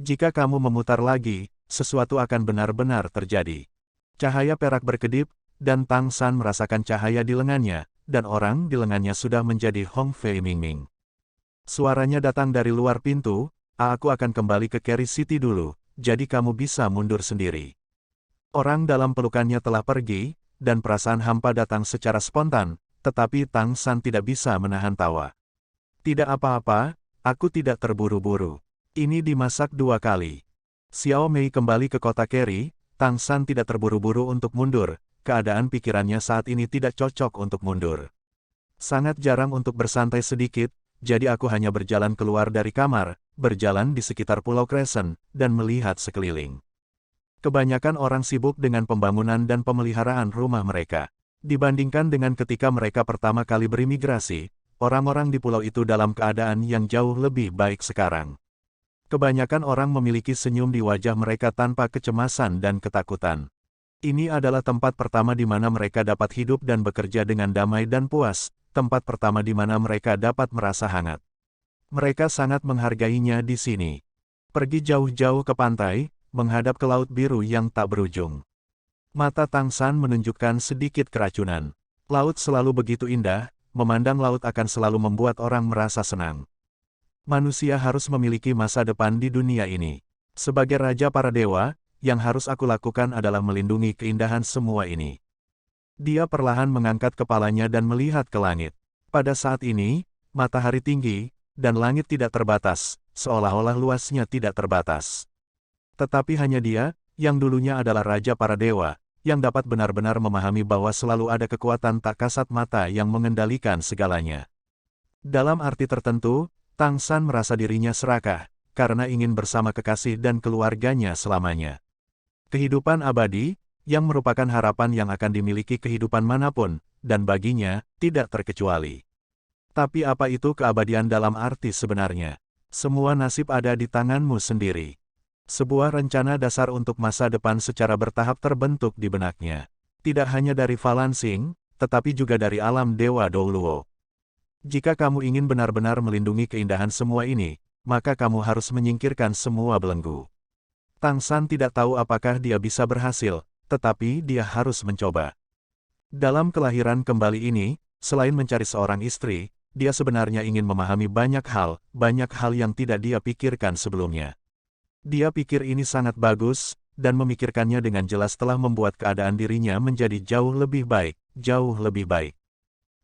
Jika kamu memutar lagi, sesuatu akan benar-benar terjadi." Cahaya perak berkedip, dan Tang San merasakan cahaya di lengannya, dan orang di lengannya sudah menjadi Hong Fei Mingming. Suaranya datang dari luar pintu, "Aku akan kembali ke Carry City dulu, jadi kamu bisa mundur sendiri." Orang dalam pelukannya telah pergi, dan perasaan hampa datang secara spontan, tetapi Tang San tidak bisa menahan tawa. "Tidak apa-apa, aku tidak terburu-buru. Ini dimasak 2 kali." Xiao Mei kembali ke kota Carry, Tang San tidak terburu-buru untuk mundur. Keadaan pikirannya saat ini tidak cocok untuk mundur. Sangat jarang untuk bersantai sedikit, jadi aku hanya berjalan keluar dari kamar, berjalan di sekitar Pulau Crescent, dan melihat sekeliling. Kebanyakan orang sibuk dengan pembangunan dan pemeliharaan rumah mereka. Dibandingkan dengan ketika mereka pertama kali berimigrasi, orang-orang di pulau itu dalam keadaan yang jauh lebih baik sekarang. Kebanyakan orang memiliki senyum di wajah mereka tanpa kecemasan dan ketakutan. Ini adalah tempat pertama di mana mereka dapat hidup dan bekerja dengan damai dan puas, tempat pertama di mana mereka dapat merasa hangat. Mereka sangat menghargainya di sini. Pergi jauh-jauh ke pantai, menghadap ke laut biru yang tak berujung. Mata Tang San menunjukkan sedikit keracunan. Laut selalu begitu indah, memandang laut akan selalu membuat orang merasa senang. Manusia harus memiliki masa depan di dunia ini. Sebagai raja para dewa, yang harus aku lakukan adalah melindungi keindahan semua ini. Dia perlahan mengangkat kepalanya dan melihat ke langit. Pada saat ini, matahari tinggi, dan langit tidak terbatas, seolah-olah luasnya tidak terbatas. Tetapi hanya dia, yang dulunya adalah Raja para Dewa, yang dapat benar-benar memahami bahwa selalu ada kekuatan tak kasat mata yang mengendalikan segalanya. Dalam arti tertentu, Tang San merasa dirinya serakah, karena ingin bersama kekasih dan keluarganya selamanya. Kehidupan abadi, yang merupakan harapan yang akan dimiliki kehidupan manapun, dan baginya, tidak terkecuali. Tapi apa itu keabadian dalam arti sebenarnya? Semua nasib ada di tanganmu sendiri. Sebuah rencana dasar untuk masa depan secara bertahap terbentuk di benaknya. Tidak hanya dari Valansing, tetapi juga dari alam Dewa Douluo. Jika kamu ingin benar-benar melindungi keindahan semua ini, maka kamu harus menyingkirkan semua belenggu. Tang San tidak tahu apakah dia bisa berhasil, tetapi dia harus mencoba. Dalam kelahiran kembali ini, selain mencari seorang istri, dia sebenarnya ingin memahami banyak hal yang tidak dia pikirkan sebelumnya. Dia pikir ini sangat bagus, dan memikirkannya dengan jelas telah membuat keadaan dirinya menjadi jauh lebih baik, jauh lebih baik.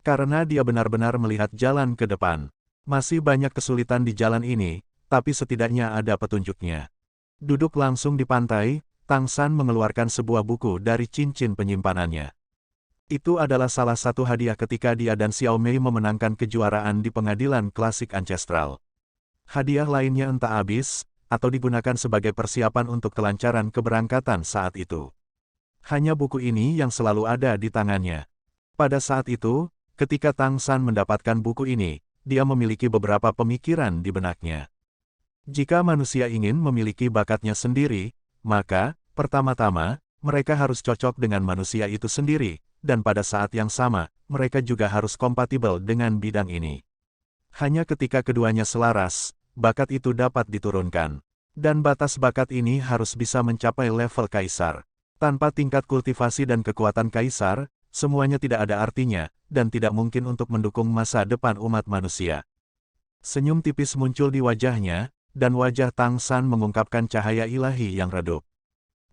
Karena dia benar-benar melihat jalan ke depan. Masih banyak kesulitan di jalan ini, tapi setidaknya ada petunjuknya. Duduk langsung di pantai, Tang San mengeluarkan sebuah buku dari cincin penyimpanannya. Itu adalah salah satu hadiah ketika dia dan Xiao Mei memenangkan kejuaraan di pengadilan klasik ancestral. Hadiah lainnya entah habis, atau digunakan sebagai persiapan untuk kelancaran keberangkatan saat itu. Hanya buku ini yang selalu ada di tangannya. Pada saat itu, ketika Tang San mendapatkan buku ini, dia memiliki beberapa pemikiran di benaknya. Jika manusia ingin memiliki bakatnya sendiri, maka, pertama-tama, mereka harus cocok dengan manusia itu sendiri, dan pada saat yang sama, mereka juga harus kompatibel dengan bidang ini. Hanya ketika keduanya selaras, bakat itu dapat diturunkan. Dan batas bakat ini harus bisa mencapai level kaisar. Tanpa tingkat kultivasi dan kekuatan kaisar, semuanya tidak ada artinya, dan tidak mungkin untuk mendukung masa depan umat manusia. Senyum tipis muncul di wajahnya, dan wajah Tang San mengungkapkan cahaya ilahi yang redup.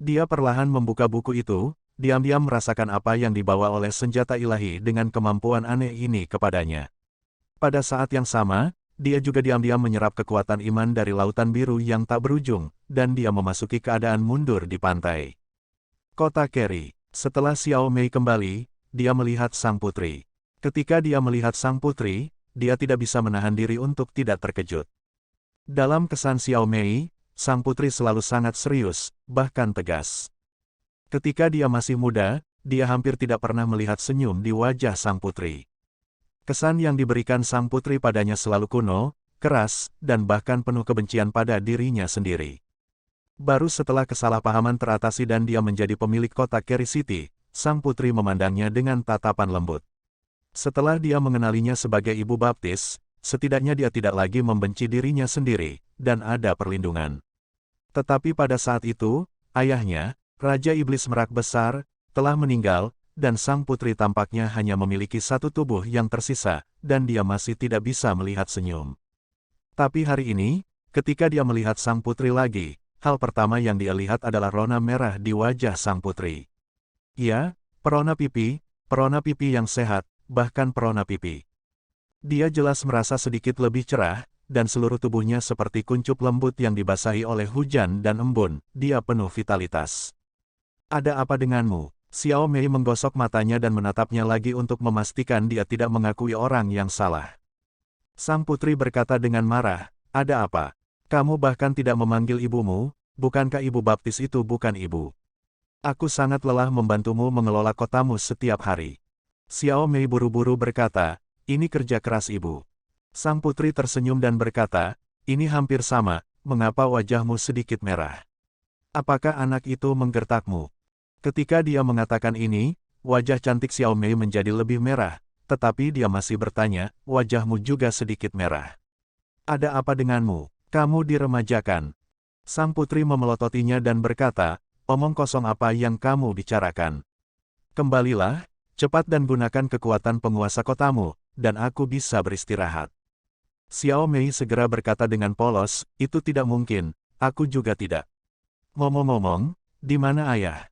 Dia perlahan membuka buku itu, diam-diam merasakan apa yang dibawa oleh senjata ilahi dengan kemampuan aneh ini kepadanya. Pada saat yang sama, dia juga diam-diam menyerap kekuatan iman dari lautan biru yang tak berujung, dan dia memasuki keadaan mundur di pantai. Kota Keri. Setelah Xiao Mei kembali, dia melihat sang putri. Ketika dia melihat sang putri, dia tidak bisa menahan diri untuk tidak terkejut. Dalam kesan Xiao Mei, sang putri selalu sangat serius, bahkan tegas. Ketika dia masih muda, dia hampir tidak pernah melihat senyum di wajah sang putri. Kesan yang diberikan sang putri padanya selalu kuno, keras, dan bahkan penuh kebencian pada dirinya sendiri. Baru setelah kesalahpahaman teratasi dan dia menjadi pemilik kota Keri City, sang putri memandangnya dengan tatapan lembut. Setelah dia mengenalinya sebagai ibu baptis, setidaknya dia tidak lagi membenci dirinya sendiri, dan ada perlindungan. Tetapi pada saat itu, ayahnya, Raja Iblis Merak Besar, telah meninggal, dan sang putri tampaknya hanya memiliki satu tubuh yang tersisa, dan dia masih tidak bisa melihat senyum. Tapi hari ini, ketika dia melihat sang putri lagi, hal pertama yang dia lihat adalah rona merah di wajah sang putri. Ya, perona pipi yang sehat, bahkan perona pipi. Dia jelas merasa sedikit lebih cerah, dan seluruh tubuhnya seperti kuncup lembut yang dibasahi oleh hujan dan embun, dia penuh vitalitas. Ada apa denganmu? Xiao Mei menggosok matanya dan menatapnya lagi untuk memastikan dia tidak mengakui orang yang salah. Sang putri berkata dengan marah, "Ada apa? Kamu bahkan tidak memanggil ibumu, bukankah ibu baptis itu bukan ibu? Aku sangat lelah membantumu mengelola kotamu setiap hari." Xiao Mei buru-buru berkata, "Ini kerja keras ibu." Sang putri tersenyum dan berkata, "Ini hampir sama, mengapa wajahmu sedikit merah? Apakah anak itu menggertakmu?" Ketika dia mengatakan ini, wajah cantik Xiao Mei menjadi lebih merah, tetapi dia masih bertanya, "Wajahmu juga sedikit merah. Ada apa denganmu? Kamu diremajakan." Sang putri memelototinya dan berkata, "Omong kosong apa yang kamu bicarakan? Kembalilah, cepat dan gunakan kekuatan penguasa kotamu, dan aku bisa beristirahat." Xiao Mei segera berkata dengan polos, "Itu tidak mungkin, aku juga tidak." "Ngomong-ngomong, di mana ayah?"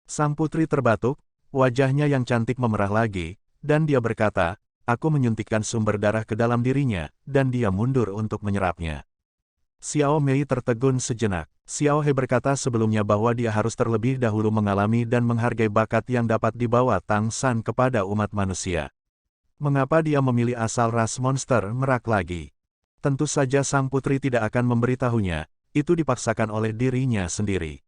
Sang putri terbatuk, wajahnya yang cantik memerah lagi, dan dia berkata, aku menyuntikkan sumber darah ke dalam dirinya, dan dia mundur untuk menyerapnya. Xiao Mei tertegun sejenak. Xiao He berkata sebelumnya bahwa dia harus terlebih dahulu mengalami dan menghargai bakat yang dapat dibawa Tang San kepada umat manusia. Mengapa dia memilih asal ras monster merak lagi? Tentu saja sang putri tidak akan memberitahunya, itu dipaksakan oleh dirinya sendiri.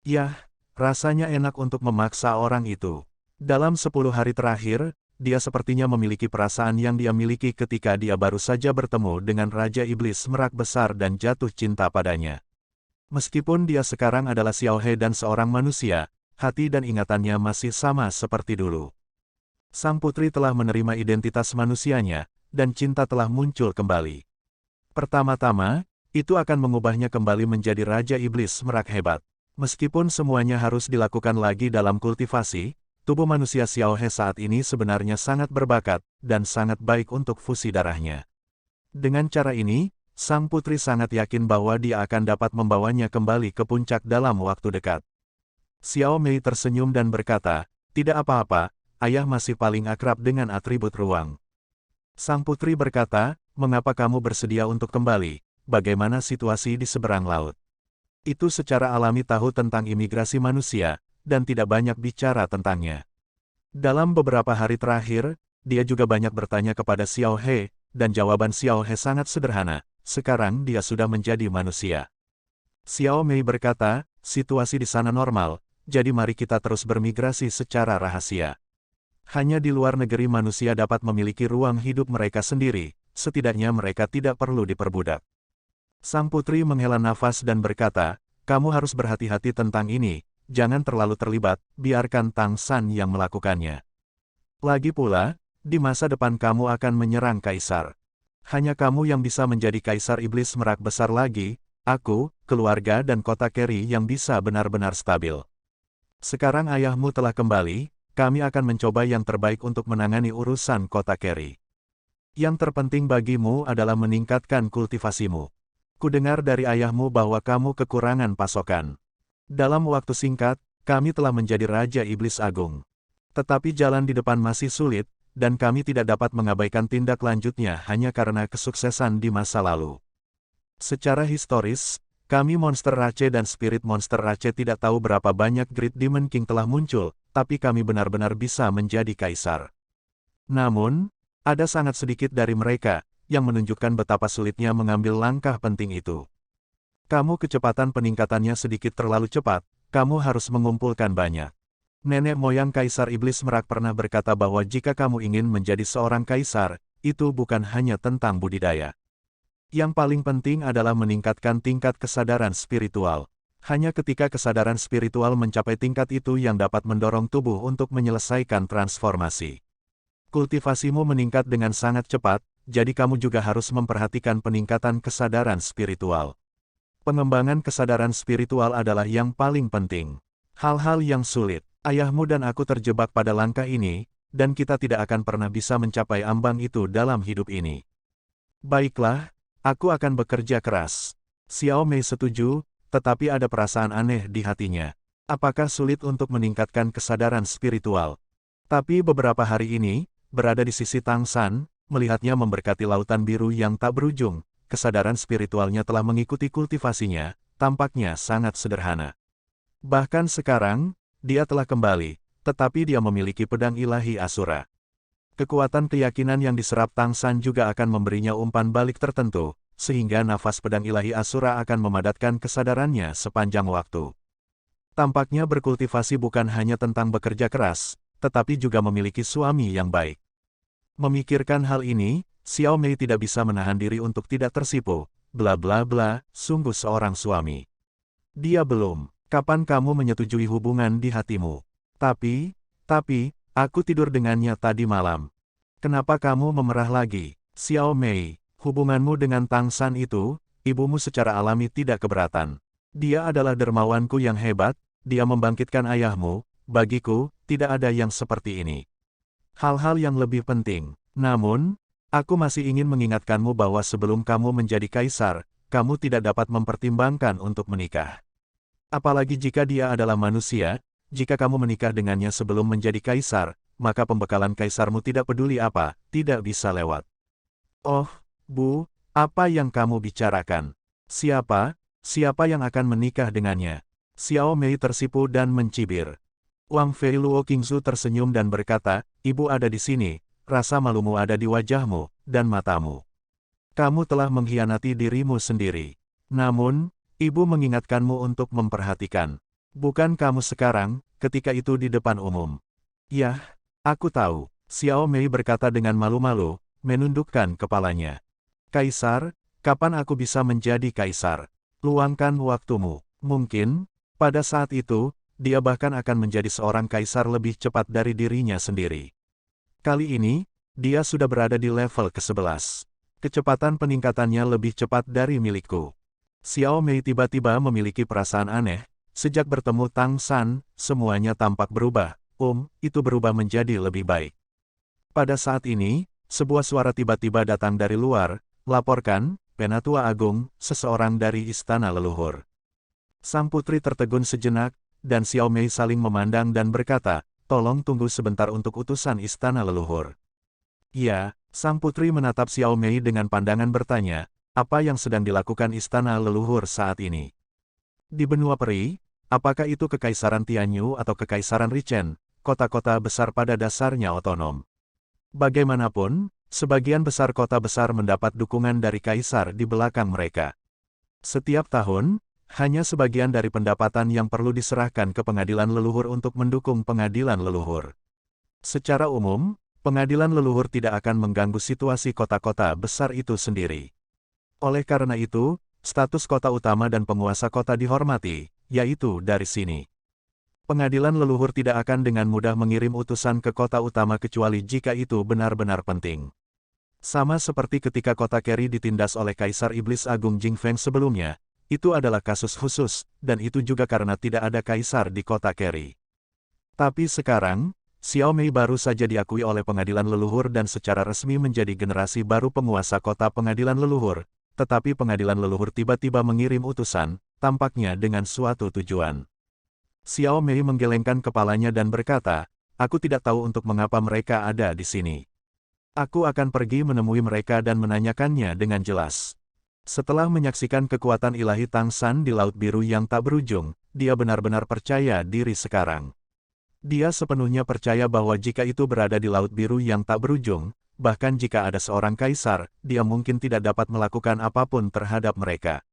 Yah, rasanya enak untuk memaksa orang itu. Dalam 10 hari terakhir, dia sepertinya memiliki perasaan yang dia miliki ketika dia baru saja bertemu dengan Raja Iblis Merak Besar dan jatuh cinta padanya. Meskipun dia sekarang adalah Xiao He dan seorang manusia, hati dan ingatannya masih sama seperti dulu. Sang putri telah menerima identitas manusianya, dan cinta telah muncul kembali. Pertama-tama, itu akan mengubahnya kembali menjadi Raja Iblis Merak hebat. Meskipun semuanya harus dilakukan lagi dalam kultivasi, tubuh manusia Xiao He saat ini sebenarnya sangat berbakat, dan sangat baik untuk fusi darahnya. Dengan cara ini, sang putri sangat yakin bahwa dia akan dapat membawanya kembali ke puncak dalam waktu dekat. Xiao Mei tersenyum dan berkata, "Tidak apa-apa, ayah masih paling akrab dengan atribut ruang." Sang putri berkata, "Mengapa kamu bersedia untuk kembali? Bagaimana situasi di seberang laut?" Itu secara alami tahu tentang imigrasi manusia, dan tidak banyak bicara tentangnya. Dalam beberapa hari terakhir, dia juga banyak bertanya kepada Xiao He, dan jawaban Xiao He sangat sederhana, sekarang dia sudah menjadi manusia. Xiao Mei berkata, situasi di sana normal, jadi mari kita terus bermigrasi secara rahasia. Hanya di luar negeri manusia dapat memiliki ruang hidup mereka sendiri, setidaknya mereka tidak perlu diperbudak. Sang putri menghela nafas dan berkata, kamu harus berhati-hati tentang ini, jangan terlalu terlibat, biarkan Tang San yang melakukannya. Lagi pula, di masa depan kamu akan menyerang kaisar. Hanya kamu yang bisa menjadi kaisar iblis merak besar lagi, aku, keluarga dan kota Keri yang bisa benar-benar stabil. Sekarang ayahmu telah kembali, kami akan mencoba yang terbaik untuk menangani urusan kota Keri. Yang terpenting bagimu adalah meningkatkan kultivasimu. Kudengar dari ayahmu bahwa kamu kekurangan pasokan. Dalam waktu singkat, kami telah menjadi Raja Iblis Agung. Tetapi jalan di depan masih sulit, dan kami tidak dapat mengabaikan tindak lanjutnya hanya karena kesuksesan di masa lalu. Secara historis, kami Monster Rache dan Spirit Monster Rache tidak tahu berapa banyak Great Demon King telah muncul, tapi kami benar-benar bisa menjadi kaisar. Namun, ada sangat sedikit dari mereka, yang menunjukkan betapa sulitnya mengambil langkah penting itu. Kamu kecepatan peningkatannya sedikit terlalu cepat, kamu harus mengumpulkan banyak. Nenek moyang Kaisar Iblis Merak pernah berkata bahwa jika kamu ingin menjadi seorang kaisar, itu bukan hanya tentang budidaya. Yang paling penting adalah meningkatkan tingkat kesadaran spiritual. Hanya ketika kesadaran spiritual mencapai tingkat itu yang dapat mendorong tubuh untuk menyelesaikan transformasi. Kultivasimu meningkat dengan sangat cepat, jadi kamu juga harus memperhatikan peningkatan kesadaran spiritual. Pengembangan kesadaran spiritual adalah yang paling penting. Hal-hal yang sulit. Ayahmu dan aku terjebak pada langkah ini, dan kita tidak akan pernah bisa mencapai ambang itu dalam hidup ini. Baiklah, aku akan bekerja keras. Xiao Mei setuju, tetapi ada perasaan aneh di hatinya. Apakah sulit untuk meningkatkan kesadaran spiritual? Tapi beberapa hari ini, berada di sisi Tang San, melihatnya memberkati lautan biru yang tak berujung, kesadaran spiritualnya telah mengikuti kultivasinya, tampaknya sangat sederhana. Bahkan sekarang, dia telah kembali, tetapi dia memiliki pedang ilahi Asura. Kekuatan keyakinan yang diserap Tang San juga akan memberinya umpan balik tertentu, sehingga nafas pedang ilahi Asura akan memadatkan kesadarannya sepanjang waktu. Tampaknya berkultivasi bukan hanya tentang bekerja keras, tetapi juga memiliki suami yang baik. Memikirkan hal ini, Xiao Mei tidak bisa menahan diri untuk tidak tersipu, bla bla bla, sungguh seorang suami. Dia belum. Kapan kamu menyetujui hubungan di hatimu? Tapi, aku tidur dengannya tadi malam. Kenapa kamu memerah lagi? Xiao Mei, hubunganmu dengan Tang San itu, ibumu secara alami tidak keberatan. Dia adalah dermawanku yang hebat, dia membangkitkan ayahmu, bagiku, tidak ada yang seperti ini. Hal-hal yang lebih penting. Namun, aku masih ingin mengingatkanmu bahwa sebelum kamu menjadi kaisar, kamu tidak dapat mempertimbangkan untuk menikah. Apalagi jika dia adalah manusia, jika kamu menikah dengannya sebelum menjadi kaisar, maka pembekalan kaisarmu tidak peduli apa, tidak bisa lewat. Oh, Bu, apa yang kamu bicarakan? Siapa yang akan menikah dengannya? Xiao Mei tersipu dan mencibir. Wang Fei Luo Qingzu tersenyum dan berkata, Ibu ada di sini, rasa malumu ada di wajahmu, dan matamu. Kamu telah mengkhianati dirimu sendiri. Namun, Ibu mengingatkanmu untuk memperhatikan. Bukan kamu sekarang, ketika itu di depan umum. Yah, aku tahu, Xiao Mei berkata dengan malu-malu, menundukkan kepalanya. Kaisar, kapan aku bisa menjadi kaisar? Luangkan waktumu. Mungkin, pada saat itu, dia bahkan akan menjadi seorang kaisar lebih cepat dari dirinya sendiri. Kali ini, dia sudah berada di level ke-11. Kecepatan peningkatannya lebih cepat dari milikku. Xiao Mei tiba-tiba memiliki perasaan aneh. Sejak bertemu Tang San, semuanya tampak berubah. Itu berubah menjadi lebih baik. Pada saat ini, sebuah suara tiba-tiba datang dari luar. Laporkan, Penatua Agung, seseorang dari istana leluhur. Sang putri tertegun sejenak, dan Xiao Mei saling memandang dan berkata, tolong tunggu sebentar untuk utusan istana leluhur. Ya, sang putri menatap Xiao Mei dengan pandangan bertanya, apa yang sedang dilakukan istana leluhur saat ini? Di benua peri, apakah itu Kekaisaran Tianyu atau Kekaisaran Richen, kota-kota besar pada dasarnya otonom? Bagaimanapun, sebagian besar kota besar mendapat dukungan dari kaisar di belakang mereka. Setiap tahun, hanya sebagian dari pendapatan yang perlu diserahkan ke pengadilan leluhur untuk mendukung pengadilan leluhur. Secara umum, pengadilan leluhur tidak akan mengganggu situasi kota-kota besar itu sendiri. Oleh karena itu, status kota utama dan penguasa kota dihormati, yaitu dari sini. Pengadilan leluhur tidak akan dengan mudah mengirim utusan ke kota utama kecuali jika itu benar-benar penting. Sama seperti ketika kota Keri ditindas oleh Kaisar Iblis Agung Jingfeng sebelumnya, itu adalah kasus khusus, dan itu juga karena tidak ada kaisar di kota Keri. Tapi sekarang, Xiao Mei baru saja diakui oleh pengadilan leluhur dan secara resmi menjadi generasi baru penguasa kota pengadilan leluhur, tetapi pengadilan leluhur tiba-tiba mengirim utusan, tampaknya dengan suatu tujuan. Xiao Mei menggelengkan kepalanya dan berkata, aku tidak tahu untuk mengapa mereka ada di sini. Aku akan pergi menemui mereka dan menanyakannya dengan jelas. Setelah menyaksikan kekuatan ilahi Tang San di Laut Biru yang tak berujung, dia benar-benar percaya diri sekarang. Dia sepenuhnya percaya bahwa jika itu berada di Laut Biru yang tak berujung, bahkan jika ada seorang kaisar, dia mungkin tidak dapat melakukan apapun terhadap mereka.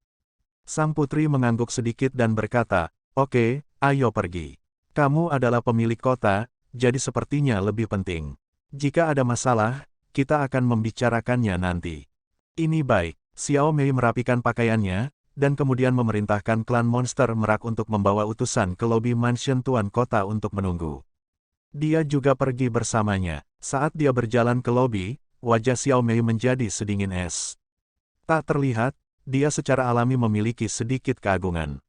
Sang putri mengangguk sedikit dan berkata, oke, ayo pergi. Kamu adalah pemilik kota, jadi sepertinya lebih penting. Jika ada masalah, kita akan membicarakannya nanti. Ini baik. Xiao Mei merapikan pakaiannya, dan kemudian memerintahkan klan monster merak untuk membawa utusan ke lobi mansion tuan kota untuk menunggu. Dia juga pergi bersamanya. Saat dia berjalan ke lobi, wajah Xiao Mei menjadi sedingin es. Tak terlihat, dia secara alami memiliki sedikit keagungan.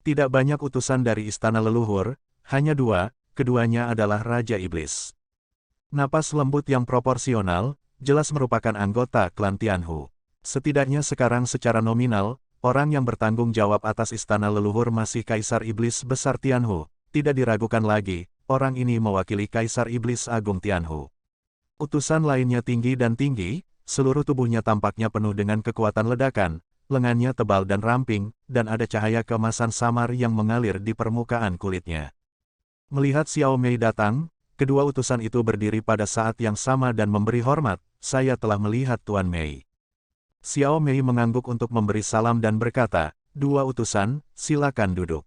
Tidak banyak utusan dari istana leluhur, hanya dua, keduanya adalah Raja Iblis. Napas lembut yang proporsional, jelas merupakan anggota klan Tianhu. Setidaknya sekarang secara nominal, orang yang bertanggung jawab atas istana leluhur masih Kaisar Iblis Besar Tianhu. Tidak diragukan lagi, orang ini mewakili Kaisar Iblis Agung Tianhu. Utusan lainnya tinggi dan tinggi, seluruh tubuhnya tampaknya penuh dengan kekuatan ledakan, lengannya tebal dan ramping, dan ada cahaya keemasan samar yang mengalir di permukaan kulitnya. Melihat Xiao Mei datang, kedua utusan itu berdiri pada saat yang sama dan memberi hormat, saya telah melihat Tuan Mei. Xiao Mei mengangguk untuk memberi salam dan berkata, dua utusan, silakan duduk.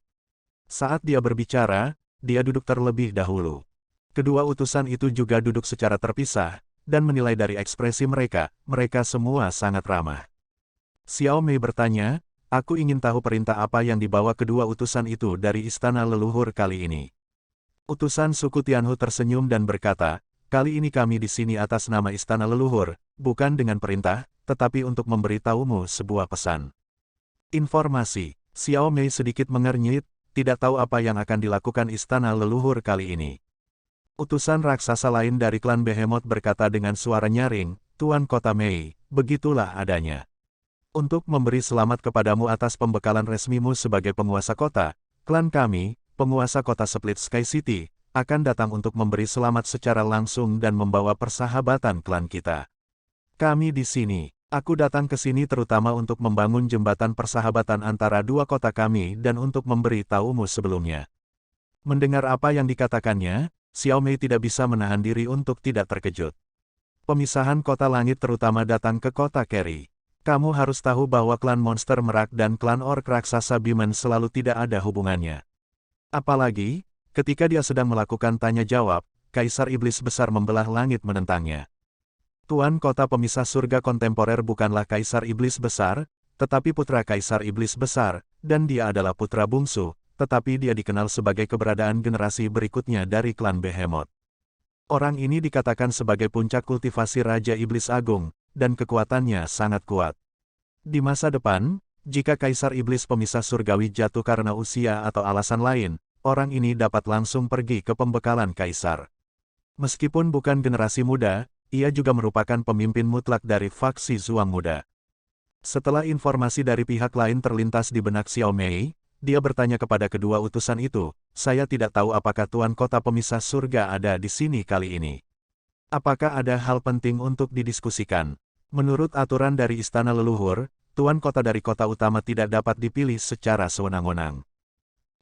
Saat dia berbicara, dia duduk terlebih dahulu. Kedua utusan itu juga duduk secara terpisah, dan menilai dari ekspresi mereka, mereka semua sangat ramah. Xiao Mei bertanya, aku ingin tahu perintah apa yang dibawa kedua utusan itu dari istana leluhur kali ini. Utusan suku Tianhu tersenyum dan berkata, kali ini kami di sini atas nama istana leluhur, bukan dengan perintah, tetapi untuk memberitahumu sebuah pesan. Informasi. Xiao Mei sedikit mengernyit, tidak tahu apa yang akan dilakukan istana leluhur kali ini. Utusan raksasa lain dari klan Behemoth berkata dengan suara nyaring, Tuan Kota Mei, begitulah adanya. Untuk memberi selamat kepadamu atas pembekalan resmimu sebagai penguasa kota, klan kami, penguasa kota Split Sky City, akan datang untuk memberi selamat secara langsung dan membawa persahabatan klan kita. Kami di sini. Aku datang ke sini terutama untuk membangun jembatan persahabatan antara dua kota kami dan untuk memberi tahumu sebelumnya. Mendengar apa yang dikatakannya, Xiao Mei tidak bisa menahan diri untuk tidak terkejut. Pemisahan kota langit terutama datang ke kota Kerry. Kamu harus tahu bahwa klan monster merak dan klan orc raksasa Bimen selalu tidak ada hubungannya. Apalagi, ketika dia sedang melakukan tanya jawab, Kaisar Iblis Besar membelah langit menentangnya. Tuan kota pemisah surga kontemporer bukanlah Kaisar Iblis Besar, tetapi putra Kaisar Iblis Besar, dan dia adalah putra bungsu, tetapi dia dikenal sebagai keberadaan generasi berikutnya dari klan Behemoth. Orang ini dikatakan sebagai puncak kultivasi Raja Iblis Agung, dan kekuatannya sangat kuat. Di masa depan, jika Kaisar Iblis pemisah surgawi jatuh karena usia atau alasan lain, orang ini dapat langsung pergi ke pembekalan Kaisar. Meskipun bukan generasi muda, ia juga merupakan pemimpin mutlak dari faksi Zuang Muda. Setelah informasi dari pihak lain terlintas di benak Xiao Mei, dia bertanya kepada kedua utusan itu, saya tidak tahu apakah Tuan Kota Pemisah Surga ada di sini kali ini. Apakah ada hal penting untuk didiskusikan? Menurut aturan dari Istana Leluhur, Tuan Kota dari kota utama tidak dapat dipilih secara sewenang-wenang.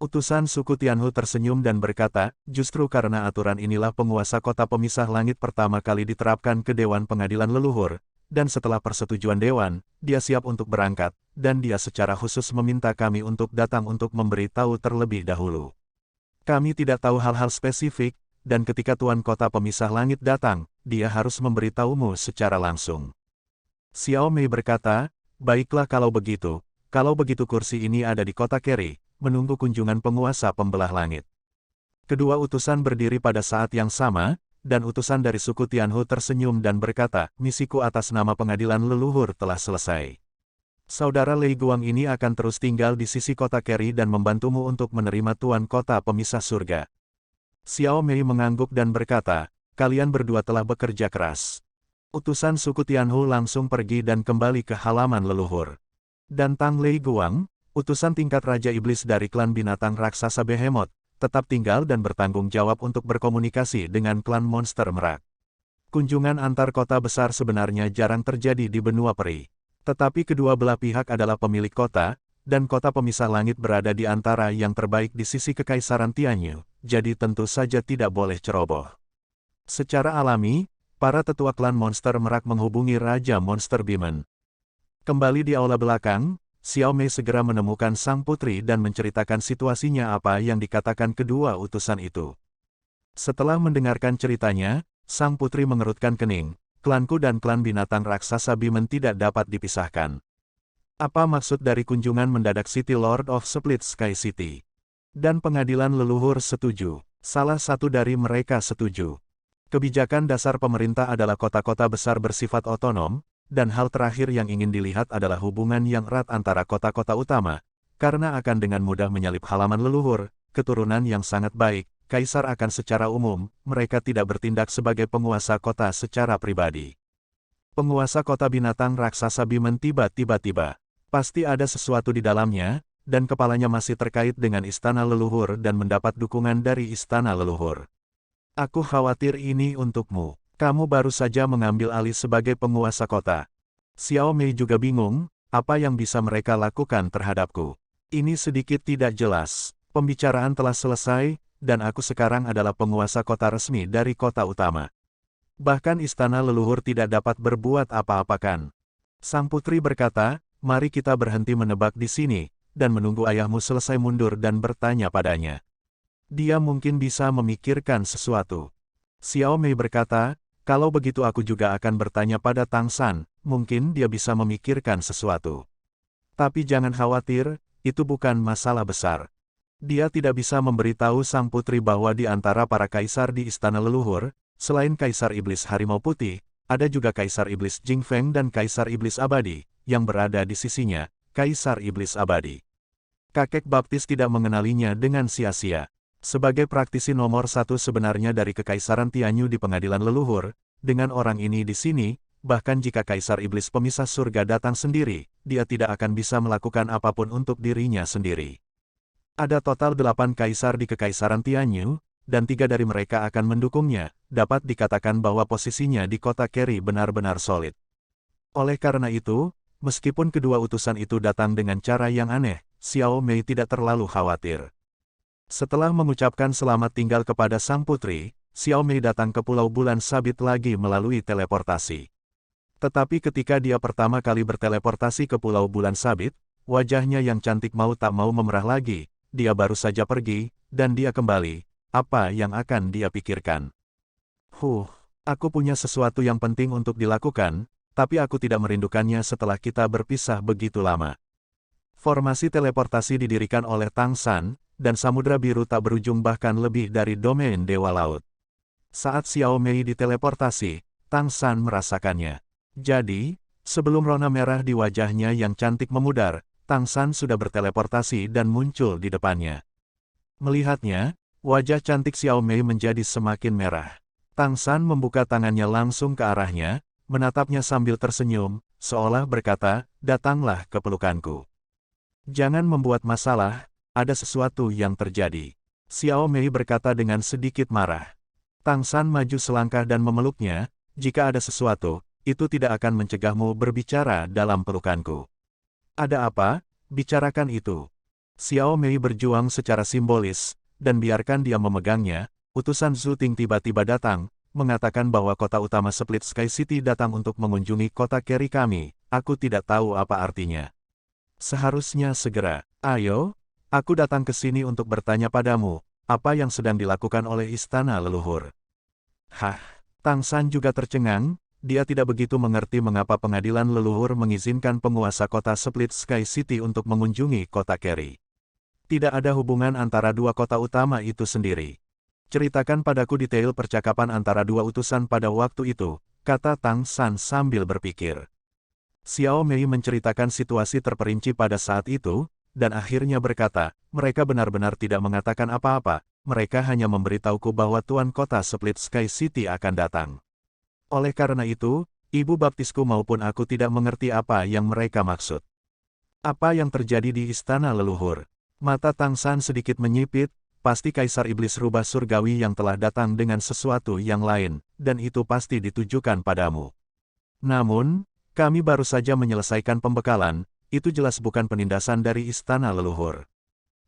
Utusan suku Tianhu tersenyum dan berkata, justru karena aturan inilah penguasa kota pemisah langit pertama kali diterapkan ke Dewan Pengadilan Leluhur, dan setelah persetujuan Dewan, dia siap untuk berangkat, dan dia secara khusus meminta kami untuk datang untuk memberi tahu terlebih dahulu. Kami tidak tahu hal-hal spesifik, dan ketika Tuan Kota Pemisah Langit datang, dia harus memberitahumu secara langsung. Xiao Mei berkata, baiklah kalau begitu kursi ini ada di kota Kerry, menunggu kunjungan penguasa pembelah langit. Kedua utusan berdiri pada saat yang sama, dan utusan dari suku Tianhu tersenyum dan berkata, misiku atas nama pengadilan leluhur telah selesai. Saudara Lei Guang ini akan terus tinggal di sisi kota Kerry dan membantumu untuk menerima Tuan Kota Pemisah Surga. Xiao Mei mengangguk dan berkata, kalian berdua telah bekerja keras. Utusan suku Tianhu langsung pergi dan kembali ke halaman leluhur. Dan Tang Lei Guang, utusan tingkat Raja Iblis dari klan binatang raksasa Behemoth, tetap tinggal dan bertanggung jawab untuk berkomunikasi dengan klan monster merak. Kunjungan antar kota besar sebenarnya jarang terjadi di benua peri. Tetapi kedua belah pihak adalah pemilik kota, dan kota pemisah langit berada di antara yang terbaik di sisi Kekaisaran Tianyu, jadi tentu saja tidak boleh ceroboh. Secara alami, para tetua klan monster merak menghubungi Raja Monster Bimen. Kembali di aula belakang, Xiao Mei segera menemukan sang putri dan menceritakan situasinya apa yang dikatakan kedua utusan itu. Setelah mendengarkan ceritanya, sang putri mengerutkan kening, klanku dan klan binatang raksasa Bimen tidak dapat dipisahkan. Apa maksud dari kunjungan mendadak City Lord of Split Sky City? Dan pengadilan leluhur setuju, salah satu dari mereka setuju. Kebijakan dasar pemerintah adalah kota-kota besar bersifat otonom, dan hal terakhir yang ingin dilihat adalah hubungan yang erat antara kota-kota utama, karena akan dengan mudah menyalip halaman leluhur, keturunan yang sangat baik, kaisar akan secara umum, mereka tidak bertindak sebagai penguasa kota secara pribadi. Penguasa kota binatang raksasa Bimen tiba-tiba. Pasti ada sesuatu di dalamnya, dan kepalanya masih terkait dengan istana leluhur dan mendapat dukungan dari istana leluhur. Aku khawatir ini untukmu. Kamu baru saja mengambil alih sebagai penguasa kota. Xiao Mei juga bingung, apa yang bisa mereka lakukan terhadapku. Ini sedikit tidak jelas. Pembicaraan telah selesai, dan aku sekarang adalah penguasa kota resmi dari kota utama. Bahkan istana leluhur tidak dapat berbuat apa-apakan. Sang putri berkata, mari kita berhenti menebak di sini, dan menunggu ayahmu selesai mundur dan bertanya padanya. Dia mungkin bisa memikirkan sesuatu. Xiao Mei berkata, kalau begitu aku juga akan bertanya pada Tang San, mungkin dia bisa memikirkan sesuatu. Tapi jangan khawatir, itu bukan masalah besar. Dia tidak bisa memberitahu sang putri bahwa di antara para kaisar di istana leluhur, selain Kaisar Iblis Harimau Putih, ada juga Kaisar Iblis Jing Feng dan Kaisar Iblis Abadi, yang berada di sisinya, Kaisar Iblis Abadi. Kakek baptis tidak mengenalinya dengan sia-sia. Sebagai praktisi nomor satu sebenarnya dari Kekaisaran Tianyu di pengadilan leluhur, dengan orang ini di sini, bahkan jika Kaisar Iblis Pemisah Surga datang sendiri, dia tidak akan bisa melakukan apapun untuk dirinya sendiri. Ada total 8 kaisar di Kekaisaran Tianyu, dan 3 dari mereka akan mendukungnya, dapat dikatakan bahwa posisinya di kota Kerry benar-benar solid. Oleh karena itu, meskipun kedua utusan itu datang dengan cara yang aneh, Xiao Mei tidak terlalu khawatir. Setelah mengucapkan selamat tinggal kepada sang putri, Xiao Mei datang ke Pulau Bulan Sabit lagi melalui teleportasi. Tetapi ketika dia pertama kali berteleportasi ke Pulau Bulan Sabit, wajahnya yang cantik mau tak mau memerah lagi, dia baru saja pergi, dan dia kembali, apa yang akan dia pikirkan? Aku punya sesuatu yang penting untuk dilakukan, tapi aku tidak merindukannya setelah kita berpisah begitu lama. Formasi teleportasi didirikan oleh Tang San, dan Samudra Biru tak berujung bahkan lebih dari domain Dewa Laut. Saat Xiao Mei diteleportasi, Tang San merasakannya. Jadi, sebelum rona merah di wajahnya yang cantik memudar, Tang San sudah berteleportasi dan muncul di depannya. Melihatnya, wajah cantik Xiao Mei menjadi semakin merah. Tang San membuka tangannya langsung ke arahnya, menatapnya sambil tersenyum, seolah berkata, "Datanglah ke pelukanku. Jangan membuat masalah, ada sesuatu yang terjadi." Xiao Mei berkata dengan sedikit marah. Tang San maju selangkah dan memeluknya, "Jika ada sesuatu, itu tidak akan mencegahmu berbicara dalam pelukanku." "Ada apa? Bicarakan itu." Xiao Mei berjuang secara simbolis, dan biarkan dia memegangnya, utusan Zhu Ting tiba-tiba datang, mengatakan bahwa kota utama Split Sky City datang untuk mengunjungi kota Kerry kami. Aku tidak tahu apa artinya. Seharusnya segera. Ayo, aku datang ke sini untuk bertanya padamu, apa yang sedang dilakukan oleh istana leluhur? Hah? Tang San juga tercengang, dia tidak begitu mengerti mengapa pengadilan leluhur mengizinkan penguasa kota Split Sky City untuk mengunjungi kota Kerry. Tidak ada hubungan antara dua kota utama itu sendiri. Ceritakan padaku detail percakapan antara dua utusan pada waktu itu, kata Tang San sambil berpikir. Xiao Mei menceritakan situasi terperinci pada saat itu, dan akhirnya berkata, mereka benar-benar tidak mengatakan apa-apa, mereka hanya memberitahuku bahwa tuan kota Split Sky City akan datang. Oleh karena itu, ibu baptisku maupun aku tidak mengerti apa yang mereka maksud. Apa yang terjadi di istana leluhur? Mata Tang San sedikit menyipit, pasti Kaisar Iblis Rubah Surgawi yang telah datang dengan sesuatu yang lain, dan itu pasti ditujukan padamu. Namun, kami baru saja menyelesaikan pembekalan, itu jelas bukan penindasan dari istana leluhur.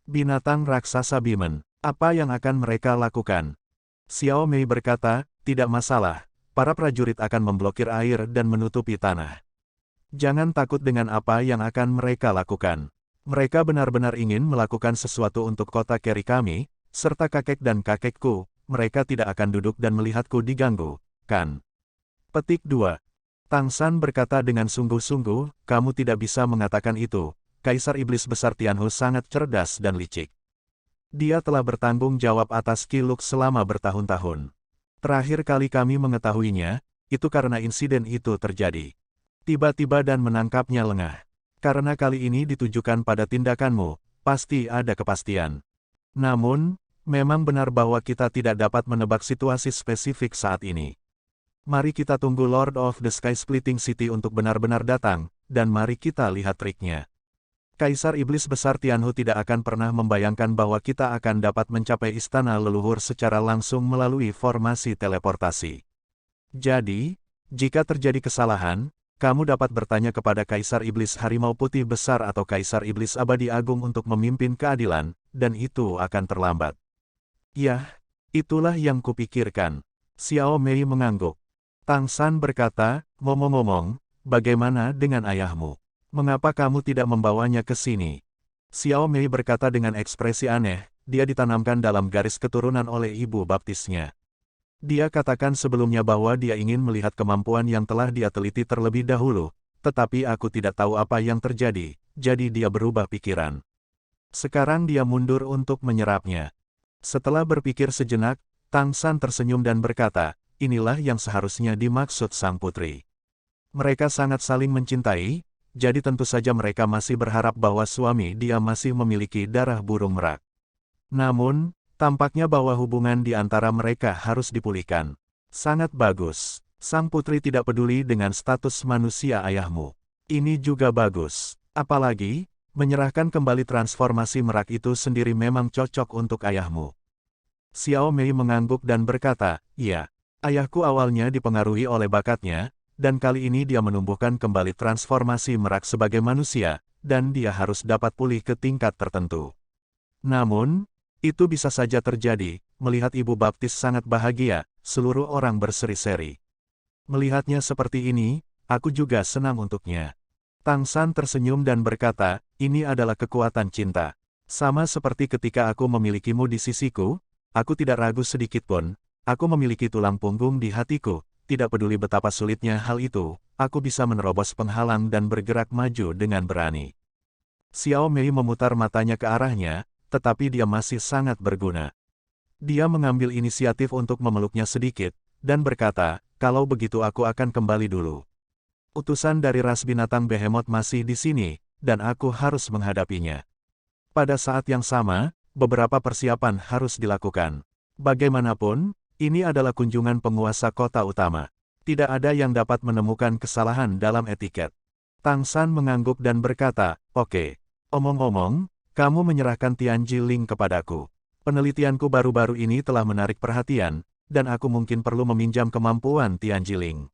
Binatang raksasa Bimen, apa yang akan mereka lakukan? Xiao Mei berkata, tidak masalah, para prajurit akan memblokir air dan menutupi tanah. Jangan takut dengan apa yang akan mereka lakukan. Mereka benar-benar ingin melakukan sesuatu untuk kota Kerry kami, serta kakek dan kakekku, mereka tidak akan duduk dan melihatku diganggu, kan? Petik 2. Tang San berkata dengan sungguh-sungguh, kamu tidak bisa mengatakan itu, Kaisar Iblis Besar Tianhu sangat cerdas dan licik. Dia telah bertanggung jawab atas Qi Lux selama bertahun-tahun. Terakhir kali kami mengetahuinya, itu karena insiden itu terjadi. Tiba-tiba dan menangkapnya lengah. Karena kali ini ditujukan pada tindakanmu, pasti ada kepastian. Namun, memang benar bahwa kita tidak dapat menebak situasi spesifik saat ini. Mari kita tunggu Lord of the Sky Splitting City untuk benar-benar datang, dan mari kita lihat triknya. Kaisar Iblis Besar Tianhu tidak akan pernah membayangkan bahwa kita akan dapat mencapai istana leluhur secara langsung melalui formasi teleportasi. Jadi, jika terjadi kesalahan, kamu dapat bertanya kepada Kaisar Iblis Harimau Putih Besar atau Kaisar Iblis Abadi Agung untuk memimpin keadilan, dan itu akan terlambat. Yah, itulah yang kupikirkan. Xiao Mei mengangguk. Tang San berkata, ngomong-ngomong, bagaimana dengan ayahmu? Mengapa kamu tidak membawanya ke sini? Xiao Mei berkata dengan ekspresi aneh, dia ditanamkan dalam garis keturunan oleh ibu baptisnya. Dia katakan sebelumnya bahwa dia ingin melihat kemampuan yang telah dia teliti terlebih dahulu, tetapi aku tidak tahu apa yang terjadi, jadi dia berubah pikiran. Sekarang dia mundur untuk menyerapnya. Setelah berpikir sejenak, Tang San tersenyum dan berkata, inilah yang seharusnya dimaksud sang putri. Mereka sangat saling mencintai, jadi tentu saja mereka masih berharap bahwa suami dia masih memiliki darah burung merak. Namun, tampaknya bahwa hubungan di antara mereka harus dipulihkan. Sangat bagus. Sang putri tidak peduli dengan status manusia ayahmu. Ini juga bagus. Apalagi, menyerahkan kembali transformasi merak itu sendiri memang cocok untuk ayahmu. Xiao Mei mengangguk dan berkata, iya. Ayahku awalnya dipengaruhi oleh bakatnya, dan kali ini dia menumbuhkan kembali transformasi merak sebagai manusia, dan dia harus dapat pulih ke tingkat tertentu. Namun, itu bisa saja terjadi, melihat Ibu Baptis sangat bahagia, seluruh orang berseri-seri. Melihatnya seperti ini, aku juga senang untuknya. Tang San tersenyum dan berkata, ini adalah kekuatan cinta. Sama seperti ketika aku memilikimu di sisiku, aku tidak ragu sedikitpun. Aku memiliki tulang punggung di hatiku, tidak peduli betapa sulitnya hal itu, aku bisa menerobos penghalang dan bergerak maju dengan berani. Xiao Mei memutar matanya ke arahnya, tetapi dia masih sangat berguna. Dia mengambil inisiatif untuk memeluknya sedikit, dan berkata, kalau begitu aku akan kembali dulu. Utusan dari ras binatang Behemoth masih di sini, dan aku harus menghadapinya. Pada saat yang sama, beberapa persiapan harus dilakukan. Bagaimanapun, ini adalah kunjungan penguasa kota utama. Tidak ada yang dapat menemukan kesalahan dalam etiket. Tang San mengangguk dan berkata, oke. Omong-omong, kamu menyerahkan Tianji Ling kepadaku. Penelitianku baru-baru ini telah menarik perhatian, dan aku mungkin perlu meminjam kemampuan Tianji Ling.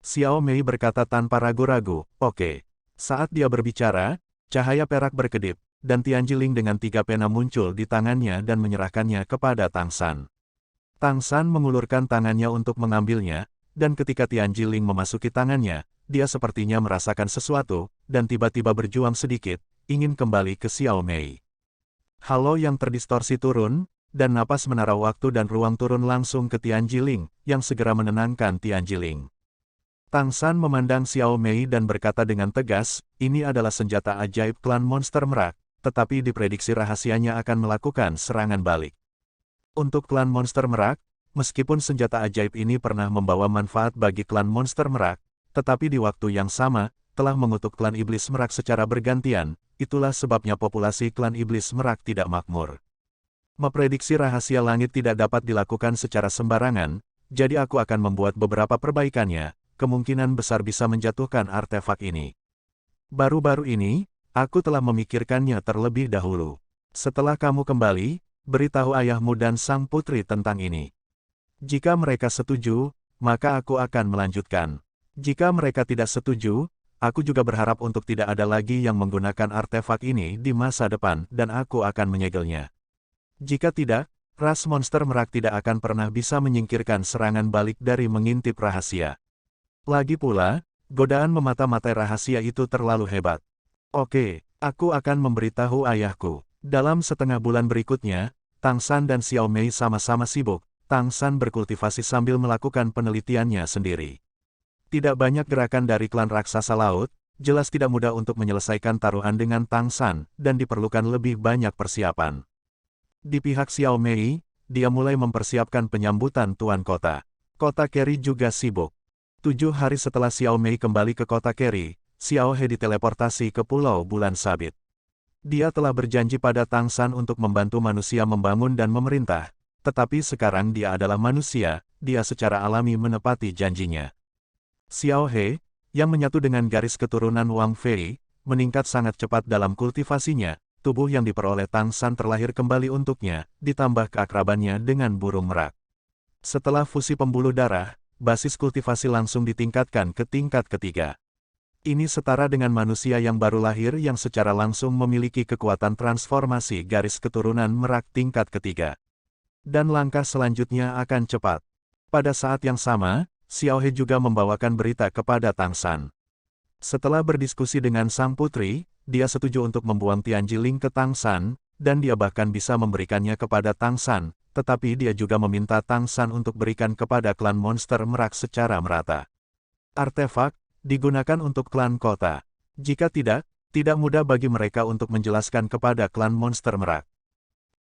Xiao Mei berkata tanpa ragu-ragu, oke. Saat dia berbicara, cahaya perak berkedip, dan Tianji Ling dengan 3 pena muncul di tangannya dan menyerahkannya kepada Tang San. Tang San mengulurkan tangannya untuk mengambilnya, dan ketika Tianji Ling memasuki tangannya, dia sepertinya merasakan sesuatu, dan tiba-tiba berjuang sedikit, ingin kembali ke Xiao Mei. Halo yang terdistorsi turun, dan napas menara waktu dan ruang turun langsung ke Tianji Ling, yang segera menenangkan Tianji Ling. Tang San memandang Xiao Mei dan berkata dengan tegas, ini adalah senjata ajaib klan monster merak, tetapi diprediksi rahasianya akan melakukan serangan balik. Untuk klan monster merak, meskipun senjata ajaib ini pernah membawa manfaat bagi klan monster merak, tetapi di waktu yang sama, telah mengutuk klan iblis merak secara bergantian, itulah sebabnya populasi klan iblis merak tidak makmur. Memprediksi rahasia langit tidak dapat dilakukan secara sembarangan, jadi aku akan membuat beberapa perbaikannya, kemungkinan besar bisa menjatuhkan artefak ini. Baru-baru ini, aku telah memikirkannya terlebih dahulu. Setelah kamu kembali, beritahu ayahmu dan sang putri tentang ini. Jika mereka setuju, maka aku akan melanjutkan. Jika mereka tidak setuju, aku juga berharap untuk tidak ada lagi yang menggunakan artefak ini di masa depan dan aku akan menyegelnya. Jika tidak, ras monster merak tidak akan pernah bisa menyingkirkan serangan balik dari mengintip rahasia. Lagi pula, godaan memata-matai rahasia itu terlalu hebat. Oke, aku akan memberitahu ayahku. Dalam setengah bulan berikutnya, Tang San dan Xiao Mei sama-sama sibuk. Tang San berkultivasi sambil melakukan penelitiannya sendiri. Tidak banyak gerakan dari klan raksasa laut, jelas tidak mudah untuk menyelesaikan taruhan dengan Tang San, dan diperlukan lebih banyak persiapan. Di pihak Xiao Mei, dia mulai mempersiapkan penyambutan tuan kota. Kota Keri juga sibuk. 7 hari setelah Xiao Mei kembali ke kota Keri, Xiao He diteleportasi ke Pulau Bulan Sabit. Dia telah berjanji pada Tang San untuk membantu manusia membangun dan memerintah, tetapi sekarang dia adalah manusia, dia secara alami menepati janjinya. Xiao He, yang menyatu dengan garis keturunan Wang Fei, meningkat sangat cepat dalam kultivasinya, tubuh yang diperoleh Tang San terlahir kembali untuknya, ditambah keakrabannya dengan burung merak. Setelah fusi pembuluh darah, basis kultivasi langsung ditingkatkan ke tingkat ketiga. Ini setara dengan manusia yang baru lahir yang secara langsung memiliki kekuatan transformasi garis keturunan merak tingkat ketiga. Dan langkah selanjutnya akan cepat. Pada saat yang sama, Xiao He juga membawakan berita kepada Tang San. Setelah berdiskusi dengan sang putri, dia setuju untuk membuang Tianji Ling ke Tang San, dan dia bahkan bisa memberikannya kepada Tang San, tetapi dia juga meminta Tang San untuk berikan kepada klan monster merak secara merata. Artefak digunakan untuk klan kota. Jika tidak mudah bagi mereka untuk menjelaskan kepada klan monster merak.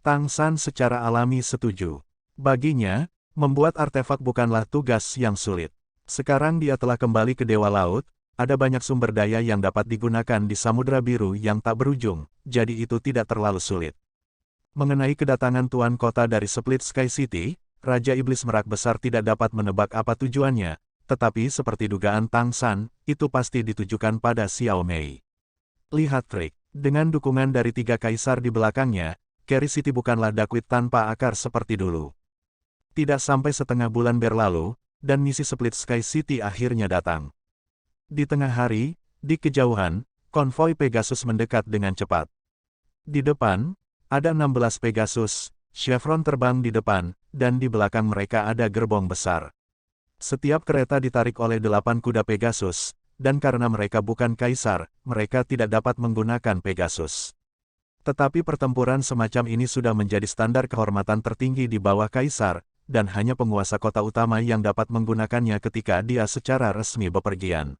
Tang San secara alami setuju. Baginya, membuat artefak bukanlah tugas yang sulit. Sekarang dia telah kembali ke Dewa Laut, ada banyak sumber daya yang dapat digunakan di Samudra Biru yang tak berujung, jadi itu tidak terlalu sulit. Mengenai kedatangan tuan kota dari Split Sky City, Raja Iblis Merak Besar tidak dapat menebak apa tujuannya, tetapi seperti dugaan Tang San, itu pasti ditujukan pada Xiao Mei. Lihat trik, dengan dukungan dari 3 kaisar di belakangnya, Carry City bukanlah dakwit tanpa akar seperti dulu. Tidak sampai setengah bulan berlalu, dan misi Split Sky City akhirnya datang. Di tengah hari, di kejauhan, konvoi Pegasus mendekat dengan cepat. Di depan, ada 16 Pegasus, chevron terbang di depan, dan di belakang mereka ada gerbong besar. Setiap kereta ditarik oleh 8 kuda Pegasus, dan karena mereka bukan kaisar, mereka tidak dapat menggunakan Pegasus. Tetapi pertempuran semacam ini sudah menjadi standar kehormatan tertinggi di bawah kaisar, dan hanya penguasa kota utama yang dapat menggunakannya ketika dia secara resmi bepergian.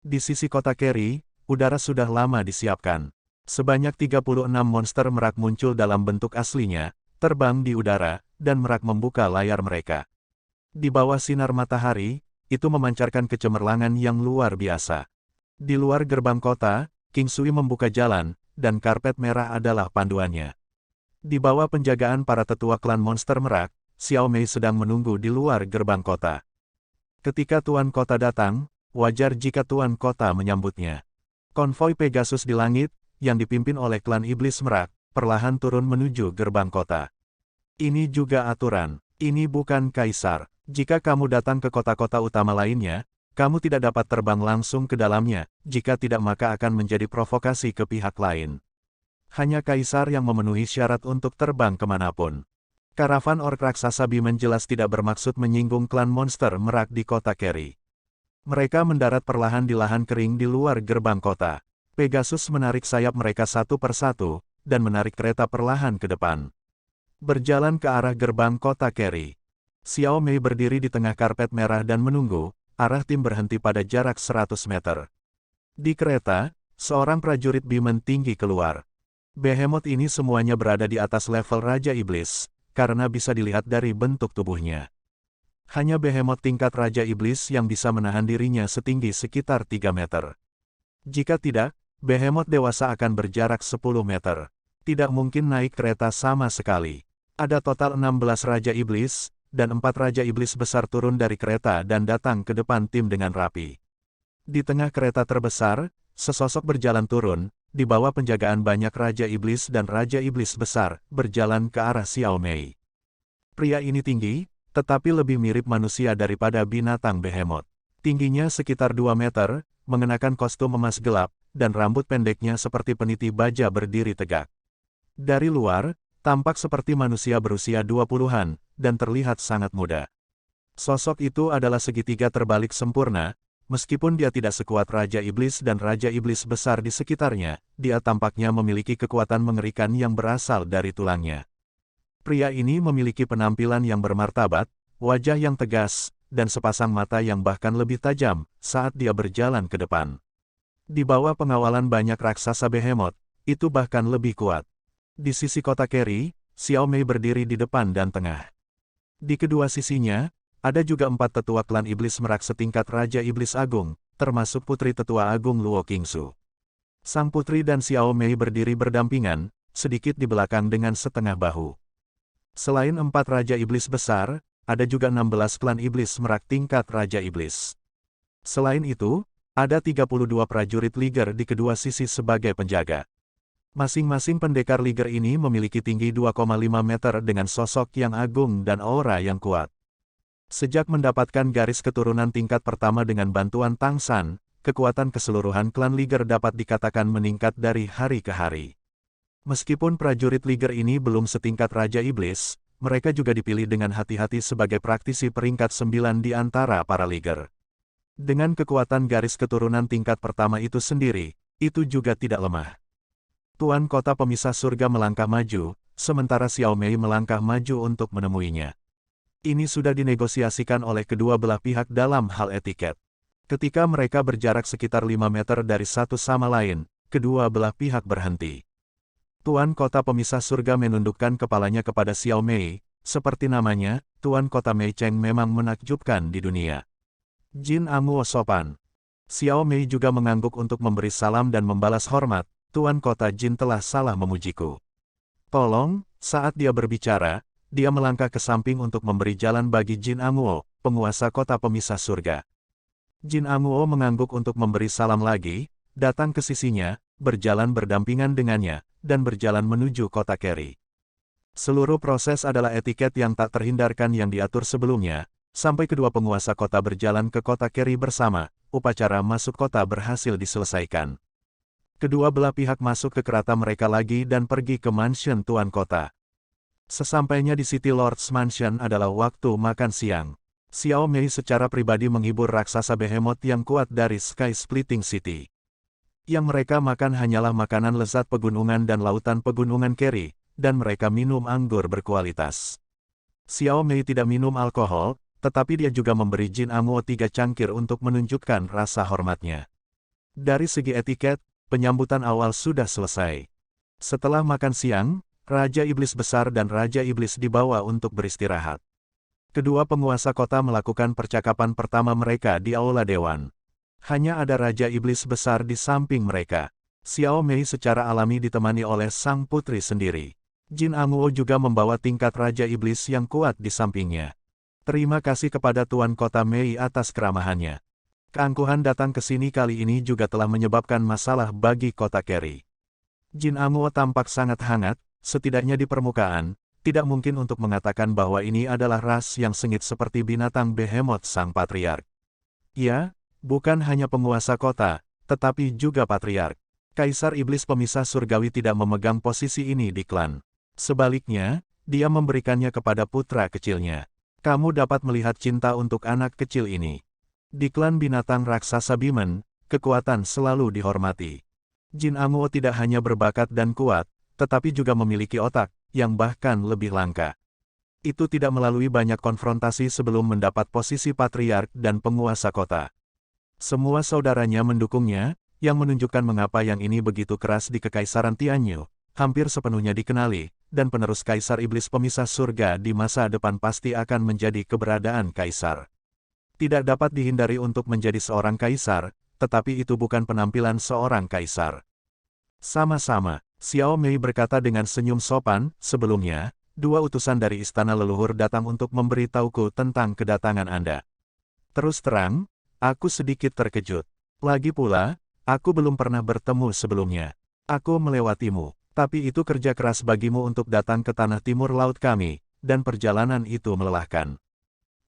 Di sisi kota Carry, udara sudah lama disiapkan. Sebanyak 36 monster merak muncul dalam bentuk aslinya, terbang di udara, dan merak membuka layar mereka. Di bawah sinar matahari, itu memancarkan kecemerlangan yang luar biasa. Di luar gerbang kota, King Sui membuka jalan, dan karpet merah adalah panduannya. Di bawah penjagaan para tetua klan monster merak, Xiao Mei sedang menunggu di luar gerbang kota. Ketika Tuan Kota datang, wajar jika Tuan Kota menyambutnya. Konvoi Pegasus di langit, yang dipimpin oleh klan iblis merak, perlahan turun menuju gerbang kota. Ini juga aturan. Ini bukan kaisar. Jika kamu datang ke kota-kota utama lainnya, kamu tidak dapat terbang langsung ke dalamnya, jika tidak maka akan menjadi provokasi ke pihak lain. Hanya kaisar yang memenuhi syarat untuk terbang kemanapun. Karavan ork raksasa Bimen jelas tidak bermaksud menyinggung klan monster merak di kota Carry. Mereka mendarat perlahan di lahan kering di luar gerbang kota. Pegasus menarik sayap mereka satu persatu, dan menarik kereta perlahan ke depan. Berjalan ke arah gerbang kota Carry. Xiao Mei berdiri di tengah karpet merah dan menunggu, arah tim berhenti pada jarak 100 meter. Di kereta, seorang prajurit Bimen tinggi keluar. Behemoth ini semuanya berada di atas level Raja Iblis, karena bisa dilihat dari bentuk tubuhnya. Hanya Behemoth tingkat Raja Iblis yang bisa menahan dirinya setinggi sekitar 3 meter. Jika tidak, Behemoth dewasa akan berjarak 10 meter. Tidak mungkin naik kereta sama sekali. Ada total 16 Raja Iblis, dan 4 Raja Iblis besar turun dari kereta dan datang ke depan tim dengan rapi. Di tengah kereta terbesar, sesosok berjalan turun, di bawah penjagaan banyak Raja Iblis dan Raja Iblis besar, berjalan ke arah Xiao Mei. Pria ini tinggi, tetapi lebih mirip manusia daripada binatang Behemoth. Tingginya sekitar 2 meter, mengenakan kostum emas gelap, dan rambut pendeknya seperti peniti baja berdiri tegak. Dari luar, tampak seperti manusia berusia 20-an, dan terlihat sangat muda. Sosok itu adalah segitiga terbalik sempurna, meskipun dia tidak sekuat Raja Iblis dan Raja Iblis besar di sekitarnya, dia tampaknya memiliki kekuatan mengerikan yang berasal dari tulangnya. Pria ini memiliki penampilan yang bermartabat, wajah yang tegas, dan sepasang mata yang bahkan lebih tajam, saat dia berjalan ke depan. Di bawah pengawalan banyak raksasa Behemoth, itu bahkan lebih kuat. Di sisi kota Carry, Xiao Mei berdiri di depan dan tengah. Di kedua sisinya, ada juga 4 tetua klan iblis merak setingkat Raja Iblis Agung, termasuk putri tetua agung Luo Qingsu. Sang putri dan Xiao Mei berdiri berdampingan, sedikit di belakang dengan setengah bahu. Selain 4 Raja Iblis besar, ada juga 16 klan iblis merak tingkat Raja Iblis. Selain itu, ada 32 prajurit Liger di kedua sisi sebagai penjaga. Masing-masing pendekar Liger ini memiliki tinggi 2,5 meter dengan sosok yang agung dan aura yang kuat. Sejak mendapatkan garis keturunan tingkat pertama dengan bantuan Tang San, kekuatan keseluruhan klan Liger dapat dikatakan meningkat dari hari ke hari. Meskipun prajurit Liger ini belum setingkat Raja Iblis, mereka juga dipilih dengan hati-hati sebagai praktisi peringkat 9 di antara para Liger. Dengan kekuatan garis keturunan tingkat pertama itu sendiri, itu juga tidak lemah. Tuan Kota Pemisah Surga melangkah maju, sementara Xiao Mei melangkah maju untuk menemuinya. Ini sudah dinegosiasikan oleh kedua belah pihak dalam hal etiket. Ketika mereka berjarak sekitar 5 meter dari satu sama lain, kedua belah pihak berhenti. Tuan Kota Pemisah Surga menundukkan kepalanya kepada Xiao Mei, seperti namanya, Tuan Kota Mei Cheng memang menakjubkan di dunia. Jin Amuo sopan. Xiao Mei juga mengangguk untuk memberi salam dan membalas hormat, Tuan Kota Jin telah salah memujiku. Tolong, saat dia berbicara, dia melangkah ke samping untuk memberi jalan bagi Jin Amuo, penguasa kota pemisah surga. Jin Amuo mengangguk untuk memberi salam lagi, datang ke sisinya, berjalan berdampingan dengannya, dan berjalan menuju kota Carry. Seluruh proses adalah etiket yang tak terhindarkan yang diatur sebelumnya, sampai kedua penguasa kota berjalan ke kota Kerry bersama, upacara masuk kota berhasil diselesaikan. Kedua belah pihak masuk ke kereta mereka lagi dan pergi ke mansion tuan kota. Sesampainya di City Lord's Mansion adalah waktu makan siang. Xiao Mei secara pribadi menghibur raksasa behemoth yang kuat dari Sky Splitting City. Yang mereka makan hanyalah makanan lezat pegunungan dan lautan pegunungan Kerry, dan mereka minum anggur berkualitas. Xiao Mei tidak minum alkohol, tetapi dia juga memberi Jin Amuo 3 cangkir untuk menunjukkan rasa hormatnya. Dari segi etiket, penyambutan awal sudah selesai. Setelah makan siang, Raja Iblis Besar dan Raja Iblis dibawa untuk beristirahat. Kedua penguasa kota melakukan percakapan pertama mereka di Aula Dewan. Hanya ada Raja Iblis Besar di samping mereka. Xiao Mei secara alami ditemani oleh sang putri sendiri. Jin Amuo juga membawa tingkat Raja Iblis yang kuat di sampingnya. Terima kasih kepada Tuan Kota Mei atas keramahannya. Keangkuhan datang ke sini kali ini juga telah menyebabkan masalah bagi kota Kerry. Jin Amuo tampak sangat hangat, setidaknya di permukaan. Tidak mungkin untuk mengatakan bahwa ini adalah ras yang sengit seperti binatang behemoth sang patriark. Ya, bukan hanya penguasa kota, tetapi juga patriark. Kaisar Iblis Pemisah Surgawi tidak memegang posisi ini di klan. Sebaliknya, dia memberikannya kepada putra kecilnya. Kamu dapat melihat cinta untuk anak kecil ini. Di klan binatang raksasa Bimen, kekuatan selalu dihormati. Jin Amuo tidak hanya berbakat dan kuat, tetapi juga memiliki otak yang bahkan lebih langka. Itu tidak melalui banyak konfrontasi sebelum mendapat posisi patriark dan penguasa kota. Semua saudaranya mendukungnya, yang menunjukkan mengapa yang ini begitu keras di Kekaisaran Tianyu, hampir sepenuhnya dikenali, dan penerus Kaisar Iblis Pemisah Surga di masa depan pasti akan menjadi keberadaan kaisar. Tidak dapat dihindari untuk menjadi seorang kaisar, tetapi itu bukan penampilan seorang kaisar. Sama-sama. Xiao Mei berkata dengan senyum sopan, sebelumnya, 2 utusan dari istana leluhur datang untuk memberitahuku tentang kedatangan Anda. Terus terang, aku sedikit terkejut. Lagi pula, aku belum pernah bertemu sebelumnya. Aku melewatimu, tapi itu kerja keras bagimu untuk datang ke tanah timur laut kami, dan perjalanan itu melelahkan.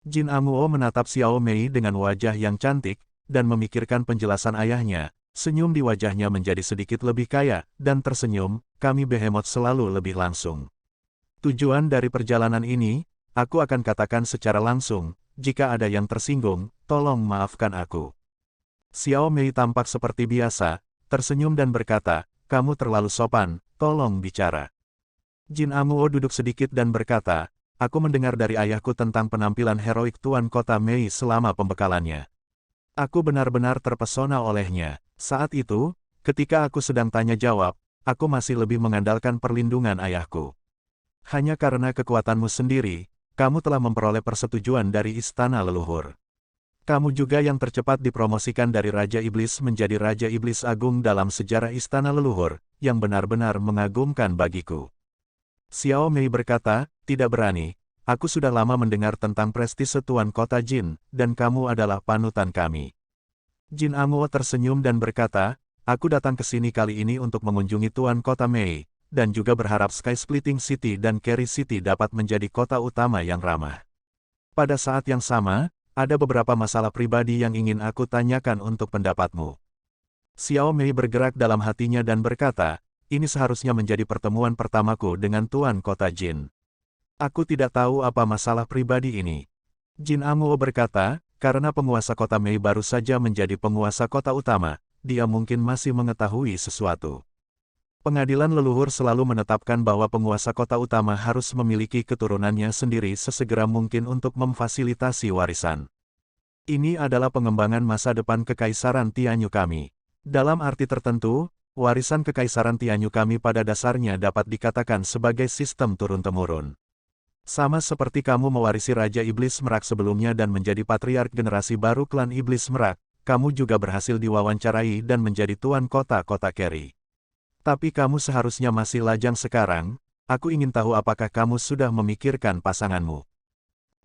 Jin Amuo menatap Xiao Mei dengan wajah yang cantik, dan memikirkan penjelasan ayahnya. Senyum di wajahnya menjadi sedikit lebih kaya, dan tersenyum, kami behemoth selalu lebih langsung. Tujuan dari perjalanan ini, aku akan katakan secara langsung, jika ada yang tersinggung, tolong maafkan aku. Xiao Mei tampak seperti biasa, tersenyum dan berkata, kamu terlalu sopan, tolong bicara. Jin Amuo duduk sedikit dan berkata, aku mendengar dari ayahku tentang penampilan heroik Tuan Kota Mei selama pembekalannya. Aku benar-benar terpesona olehnya. Saat itu, ketika aku sedang tanya jawab, aku masih lebih mengandalkan perlindungan ayahku. Hanya karena kekuatanmu sendiri, kamu telah memperoleh persetujuan dari istana leluhur. Kamu juga yang tercepat dipromosikan dari Raja Iblis menjadi Raja Iblis Agung dalam sejarah istana leluhur, yang benar-benar mengagumkan bagiku. Xiao Mei berkata, tidak berani, aku sudah lama mendengar tentang prestise Tuan Kota Jin, dan kamu adalah panutan kami. Jin Amuo tersenyum dan berkata, aku datang ke sini kali ini untuk mengunjungi Tuan Kota Mei, dan juga berharap Sky Splitting City dan Kerry City dapat menjadi kota utama yang ramah. Pada saat yang sama, ada beberapa masalah pribadi yang ingin aku tanyakan untuk pendapatmu. Xiao Mei bergerak dalam hatinya dan berkata, ini seharusnya menjadi pertemuan pertamaku dengan Tuan Kota Jin. Aku tidak tahu apa masalah pribadi ini. Jin Amuo berkata, karena penguasa kota Mei baru saja menjadi penguasa kota utama, dia mungkin masih mengetahui sesuatu. Pengadilan leluhur selalu menetapkan bahwa penguasa kota utama harus memiliki keturunannya sendiri sesegera mungkin untuk memfasilitasi warisan. Ini adalah pengembangan masa depan Kekaisaran Tianyu kami. Dalam arti tertentu, warisan Kekaisaran Tianyu kami pada dasarnya dapat dikatakan sebagai sistem turun-temurun. Sama seperti kamu mewarisi Raja Iblis Merak sebelumnya dan menjadi patriark generasi baru klan Iblis Merak, kamu juga berhasil diwawancarai dan menjadi tuan kota-kota Kerry. Tapi kamu seharusnya masih lajang sekarang, aku ingin tahu apakah kamu sudah memikirkan pasanganmu.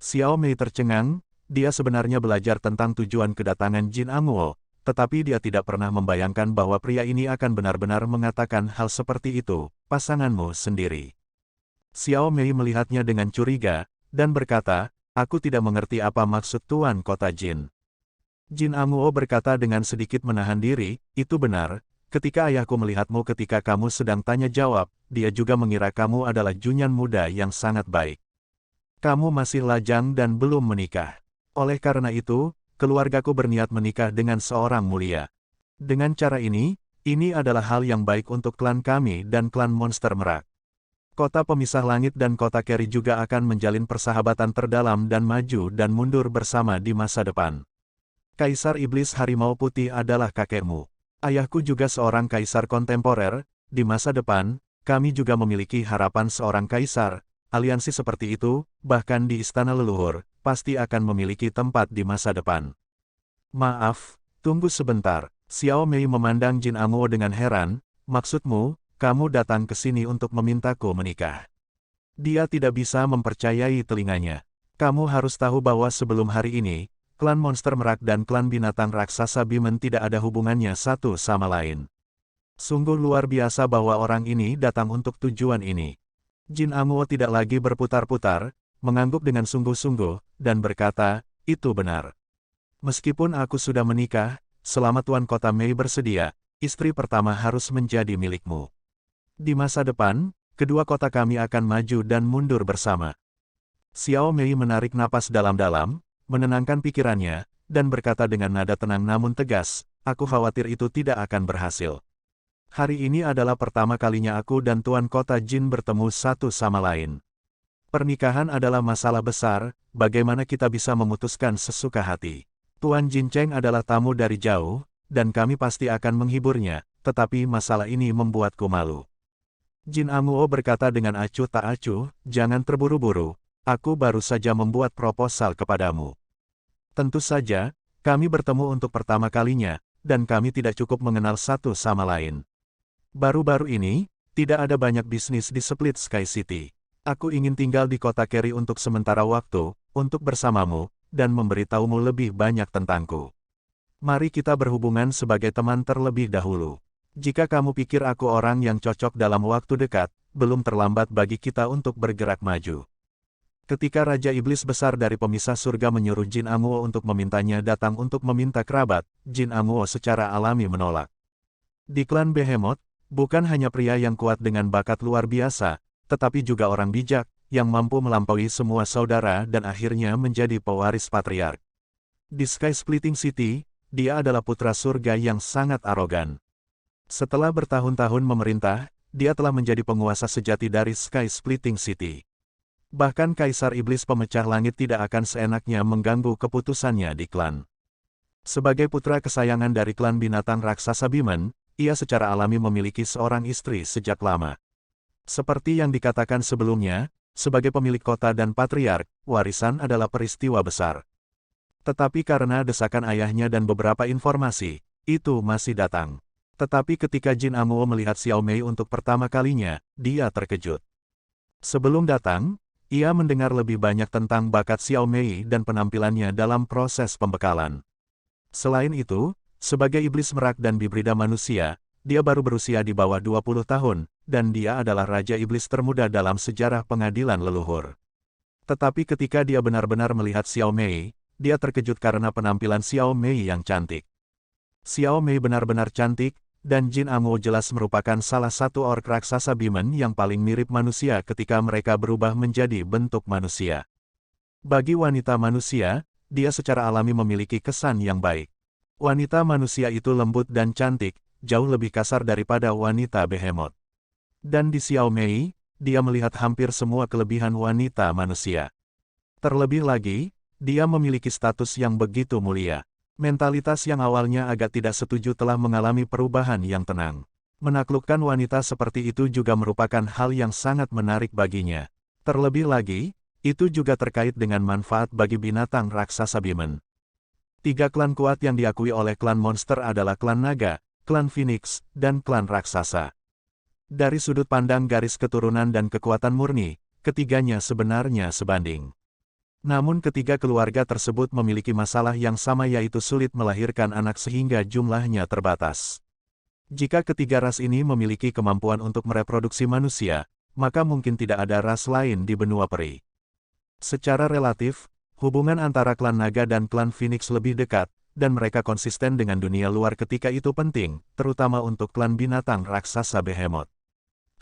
Xiao Mei tercengang, dia sebenarnya belajar tentang tujuan kedatangan Jin Amuo, tetapi dia tidak pernah membayangkan bahwa pria ini akan benar-benar mengatakan hal seperti itu, pasanganmu sendiri. Xiao Mei melihatnya dengan curiga, dan berkata, aku tidak mengerti apa maksud Tuan Kota Jin. Jin Amuo berkata dengan sedikit menahan diri, itu benar, ketika ayahku melihatmu ketika kamu sedang tanya jawab, dia juga mengira kamu adalah junyan muda yang sangat baik. Kamu masih lajang dan belum menikah. Oleh karena itu, keluargaku berniat menikah dengan seorang mulia. Dengan cara ini adalah hal yang baik untuk klan kami dan klan Monster Merak. Kota Pemisah Langit dan Kota Keri juga akan menjalin persahabatan terdalam dan maju dan mundur bersama di masa depan. Kaisar Iblis Harimau Putih adalah kakekmu. Ayahku juga seorang kaisar kontemporer. Di masa depan, kami juga memiliki harapan seorang kaisar. Aliansi seperti itu, bahkan di istana leluhur, pasti akan memiliki tempat di masa depan. Maaf, tunggu sebentar. Xiao Mei memandang Jin Amuo dengan heran. Maksudmu, kamu datang ke sini untuk memintaku menikah? Dia tidak bisa mempercayai telinganya. Kamu harus tahu bahwa sebelum hari ini, klan Monster Merak dan klan binatang raksasa Bimen tidak ada hubungannya satu sama lain. Sungguh luar biasa bahwa orang ini datang untuk tujuan ini. Jin Amuo tidak lagi berputar-putar, mengangguk dengan sungguh-sungguh, dan berkata, itu benar. Meskipun aku sudah menikah, selama Tuan Kota Mei bersedia, istri pertama harus menjadi milikmu. Di masa depan, kedua kota kami akan maju dan mundur bersama. Xiao Mei menarik napas dalam-dalam, menenangkan pikirannya, dan berkata dengan nada tenang namun tegas, aku khawatir itu tidak akan berhasil. Hari ini adalah pertama kalinya aku dan Tuan Kota Jin bertemu satu sama lain. Pernikahan adalah masalah besar, bagaimana kita bisa memutuskan sesuka hati. Tuan Jin Cheng adalah tamu dari jauh, dan kami pasti akan menghiburnya, tetapi masalah ini membuatku malu. Jin Amuo berkata dengan acuh tak acuh, jangan terburu-buru. Aku baru saja membuat proposal kepadamu. Tentu saja, kami bertemu untuk pertama kalinya, dan kami tidak cukup mengenal satu sama lain. Baru-baru ini, tidak ada banyak bisnis di Split Sky City. Aku ingin tinggal di kota Keri untuk sementara waktu, untuk bersamamu, dan memberitahumu lebih banyak tentangku. Mari kita berhubungan sebagai teman terlebih dahulu. Jika kamu pikir aku orang yang cocok dalam waktu dekat, belum terlambat bagi kita untuk bergerak maju. Ketika Raja Iblis Besar dari Pemisah Surga menyuruh Jin Amuo untuk memintanya datang untuk meminta kerabat, Jin Amuo secara alami menolak. Di klan Behemoth, bukan hanya pria yang kuat dengan bakat luar biasa, tetapi juga orang bijak, yang mampu melampaui semua saudara dan akhirnya menjadi pewaris patriark. Di Sky Splitting City, dia adalah putra surga yang sangat arogan. Setelah bertahun-tahun memerintah, dia telah menjadi penguasa sejati dari Sky Splitting City. Bahkan Kaisar Iblis Pemecah Langit tidak akan seenaknya mengganggu keputusannya di klan. Sebagai putra kesayangan dari klan binatang raksasa Bimen, ia secara alami memiliki seorang istri sejak lama. Seperti yang dikatakan sebelumnya, sebagai pemilik kota dan patriark, warisan adalah peristiwa besar. Tetapi karena desakan ayahnya dan beberapa informasi, itu masih datang. Tetapi ketika Jin Amuo melihat Xiao Mei untuk pertama kalinya, dia terkejut. Sebelum datang, ia mendengar lebih banyak tentang bakat Xiao Mei dan penampilannya dalam proses pembekalan. Selain itu, sebagai iblis merak dan bibrida manusia, dia baru berusia di bawah 20 tahun, dan dia adalah Raja Iblis termuda dalam sejarah pengadilan leluhur. Tetapi ketika dia benar-benar melihat Xiao Mei, dia terkejut karena penampilan Xiao Mei yang cantik. Xiao Mei benar-benar cantik, dan Jin Amuo jelas merupakan salah satu orc raksasa Bimen yang paling mirip manusia ketika mereka berubah menjadi bentuk manusia. Bagi wanita manusia, dia secara alami memiliki kesan yang baik. Wanita manusia itu lembut dan cantik, jauh lebih kasar daripada wanita Behemoth. Dan di Xiao Mei, dia melihat hampir semua kelebihan wanita manusia. Terlebih lagi, dia memiliki status yang begitu mulia. Mentalitas yang awalnya agak tidak setuju telah mengalami perubahan yang tenang. Menaklukkan wanita seperti itu juga merupakan hal yang sangat menarik baginya. Terlebih lagi, itu juga terkait dengan manfaat bagi binatang raksasa Bimen. 3 klan kuat yang diakui oleh klan monster adalah klan naga, klan Phoenix, dan klan raksasa. Dari sudut pandang garis keturunan dan kekuatan murni, ketiganya sebenarnya sebanding. Namun ketiga keluarga tersebut memiliki masalah yang sama yaitu sulit melahirkan anak sehingga jumlahnya terbatas. Jika ketiga ras ini memiliki kemampuan untuk mereproduksi manusia, maka mungkin tidak ada ras lain di benua peri. Secara relatif, hubungan antara klan naga dan klan Phoenix lebih dekat, dan mereka konsisten dengan dunia luar ketika itu penting, terutama untuk klan binatang raksasa Behemoth.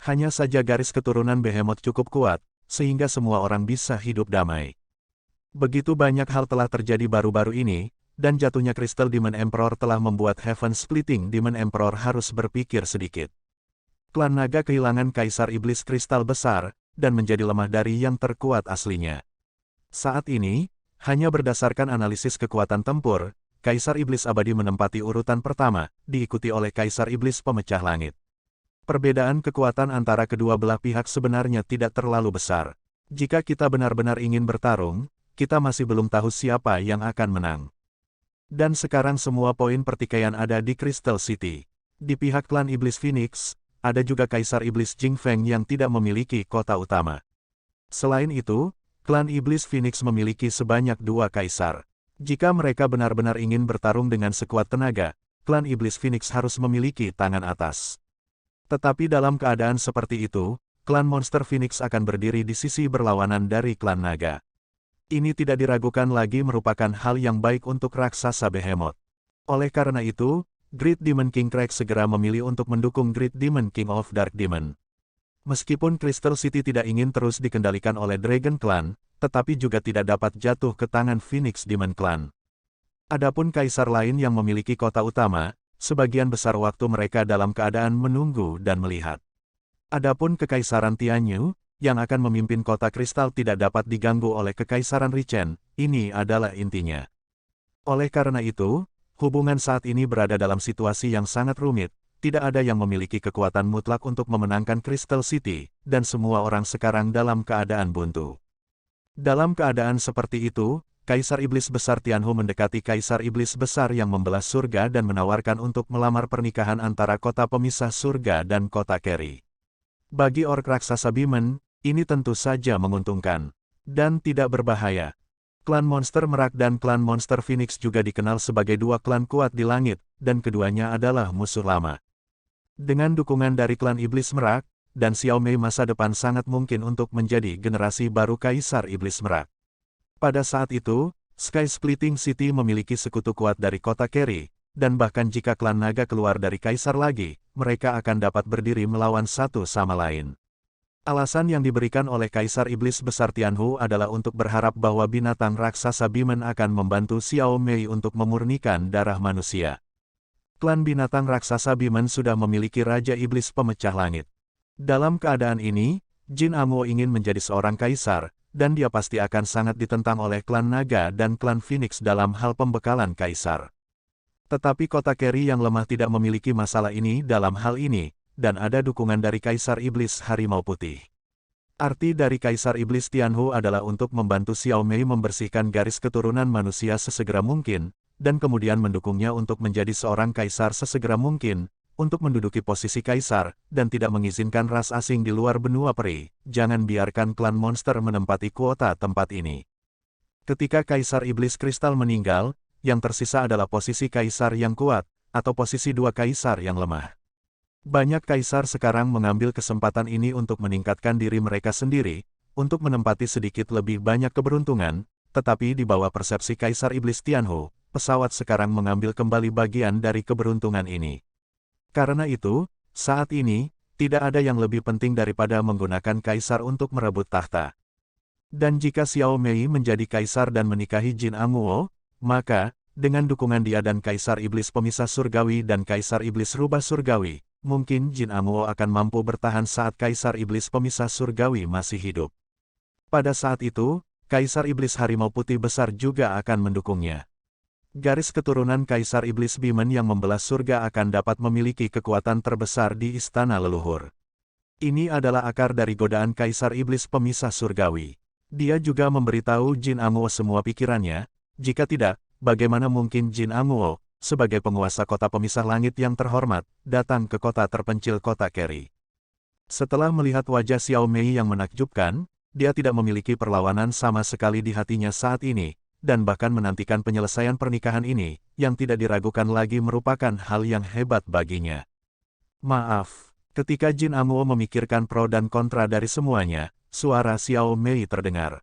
Hanya saja garis keturunan Behemoth cukup kuat, sehingga semua orang bisa hidup damai. Begitu banyak hal telah terjadi baru-baru ini, dan jatuhnya Crystal Demon Emperor telah membuat Heaven Splitting Demon Emperor harus berpikir sedikit. Klan naga kehilangan Kaisar Iblis Kristal besar, dan menjadi lemah dari yang terkuat aslinya. Saat ini, hanya berdasarkan analisis kekuatan tempur, Kaisar Iblis Abadi menempati urutan pertama, diikuti oleh Kaisar Iblis Pemecah Langit. Perbedaan kekuatan antara kedua belah pihak sebenarnya tidak terlalu besar. Jika kita benar-benar ingin bertarung, kita masih belum tahu siapa yang akan menang. Dan sekarang semua poin pertikaian ada di Crystal City. Di pihak klan Iblis Phoenix, ada juga Kaisar Iblis Jing Feng yang tidak memiliki kota utama. Selain itu, klan Iblis Phoenix memiliki sebanyak 2 kaisar. Jika mereka benar-benar ingin bertarung dengan sekuat tenaga, klan Iblis Phoenix harus memiliki tangan atas. Tetapi dalam keadaan seperti itu, klan Monster Phoenix akan berdiri di sisi berlawanan dari klan naga. Ini tidak diragukan lagi merupakan hal yang baik untuk raksasa Behemoth. Oleh karena itu, Great Demon King Craig segera memilih untuk mendukung Great Demon King of Dark Demon. Meskipun Crystal City tidak ingin terus dikendalikan oleh Dragon Clan, tetapi juga tidak dapat jatuh ke tangan Phoenix Demon Clan. Adapun kaisar lain yang memiliki kota utama, sebagian besar waktu mereka dalam keadaan menunggu dan melihat. Adapun Kekaisaran Tianyu, yang akan memimpin kota kristal tidak dapat diganggu oleh Kekaisaran Richen, ini adalah intinya. Oleh karena itu, hubungan saat ini berada dalam situasi yang sangat rumit, tidak ada yang memiliki kekuatan mutlak untuk memenangkan Crystal City, dan semua orang sekarang dalam keadaan buntu. Dalam keadaan seperti itu, Kaisar Iblis Besar Tianhu mendekati Kaisar Iblis Besar yang membelah surga dan menawarkan untuk melamar pernikahan antara kota pemisah surga dan kota Keri. Bagi ork raksasa Behemoth, ini tentu saja menguntungkan, dan tidak berbahaya. Klan Monster Merak dan klan Monster Phoenix juga dikenal sebagai 2 klan kuat di langit, dan keduanya adalah musuh lama. Dengan dukungan dari klan Iblis Merak, dan Xiao Mei masa depan sangat mungkin untuk menjadi generasi baru Kaisar Iblis Merak. Pada saat itu, Sky Splitting City memiliki sekutu kuat dari kota Keri, dan bahkan jika klan naga keluar dari Kaisar lagi, mereka akan dapat berdiri melawan satu sama lain. Alasan yang diberikan oleh Kaisar Iblis Besar Tianhu adalah untuk berharap bahwa binatang raksasa Behemoth akan membantu Xiao Mei untuk memurnikan darah manusia. Klan binatang raksasa Behemoth sudah memiliki Raja Iblis Pemecah Langit. Dalam keadaan ini, Jin Amuo ingin menjadi seorang kaisar, dan dia pasti akan sangat ditentang oleh klan naga dan klan Phoenix dalam hal pembekalan kaisar. Tetapi kota Keri yang lemah tidak memiliki masalah ini dalam hal ini, dan ada dukungan dari Kaisar Iblis Harimau Putih. Arti dari Kaisar Iblis Tianhu adalah untuk membantu Xiao Mei membersihkan garis keturunan manusia sesegera mungkin, dan kemudian mendukungnya untuk menjadi seorang kaisar sesegera mungkin, untuk menduduki posisi kaisar, dan tidak mengizinkan ras asing di luar benua peri. Jangan biarkan klan monster menempati kuota tempat ini. Ketika Kaisar Iblis Kristal meninggal, yang tersisa adalah posisi kaisar yang kuat, atau posisi 2 kaisar yang lemah. Banyak kaisar sekarang mengambil kesempatan ini untuk meningkatkan diri mereka sendiri, untuk menempati sedikit lebih banyak keberuntungan, tetapi di bawah persepsi Kaisar Iblis Tianhu, pesawat sekarang mengambil kembali bagian dari keberuntungan ini. Karena itu, saat ini, tidak ada yang lebih penting daripada menggunakan kaisar untuk merebut tahta. Dan jika Xiao Mei menjadi kaisar dan menikahi Jin Amuo, maka, dengan dukungan dia dan Kaisar Iblis Pemisah Surgawi dan Kaisar Iblis Rubah Surgawi, mungkin Jin Amuo akan mampu bertahan saat Kaisar Iblis Pemisah Surgawi masih hidup. Pada saat itu, Kaisar Iblis Harimau Putih Besar juga akan mendukungnya. Garis keturunan Kaisar Iblis Behemoth yang membelah surga akan dapat memiliki kekuatan terbesar di Istana Leluhur. Ini adalah akar dari godaan Kaisar Iblis Pemisah Surgawi. Dia juga memberitahu Jin Amuo semua pikirannya, jika tidak, bagaimana mungkin Jin Amuo, sebagai penguasa kota pemisah langit yang terhormat, datang ke kota terpencil kota Keri. Setelah melihat wajah Xiao Mei yang menakjubkan, dia tidak memiliki perlawanan sama sekali di hatinya saat ini, dan bahkan menantikan penyelesaian pernikahan ini, yang tidak diragukan lagi merupakan hal yang hebat baginya. Maaf, Ketika Jin Amuo memikirkan pro dan kontra dari semuanya, suara Xiao Mei terdengar.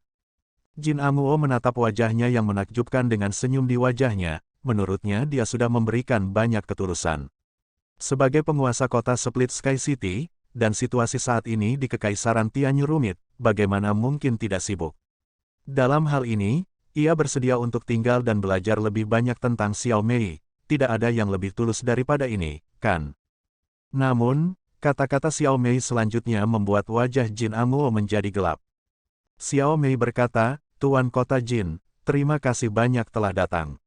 Jin Amuo menatap wajahnya yang menakjubkan dengan senyum di wajahnya, menurutnya dia sudah memberikan banyak ketulusan. Sebagai penguasa kota Split Sky City, dan situasi saat ini di Kekaisaran Tianyu rumit, bagaimana mungkin tidak sibuk. Dalam hal ini, ia bersedia untuk tinggal dan belajar lebih banyak tentang Xiao Mei, tidak ada yang lebih tulus daripada ini, kan? Namun, kata-kata Xiao Mei selanjutnya membuat wajah Jin Amuo menjadi gelap. Xiao Mei berkata, Tuan Kota Jin, terima kasih banyak telah datang.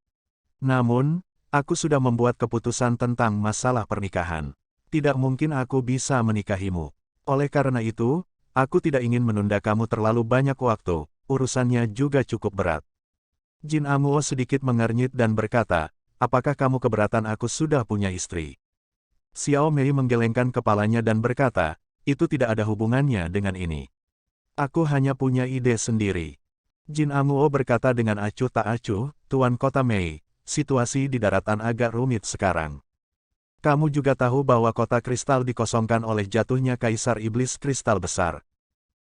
Namun, aku sudah membuat keputusan tentang masalah pernikahan. Tidak mungkin aku bisa menikahimu. Oleh karena itu, aku tidak ingin menunda kamu terlalu banyak waktu, urusannya juga cukup berat. Jin Amuo sedikit mengernyit dan berkata, apakah kamu keberatan aku sudah punya istri? Xiao Mei menggelengkan kepalanya dan berkata, itu tidak ada hubungannya dengan ini. Aku hanya punya ide sendiri. Jin Amuo berkata dengan acuh tak acuh, Tuan Kota Mei, situasi di daratan agak rumit sekarang. Kamu juga tahu bahwa kota kristal dikosongkan oleh jatuhnya Kaisar Iblis Kristal Besar.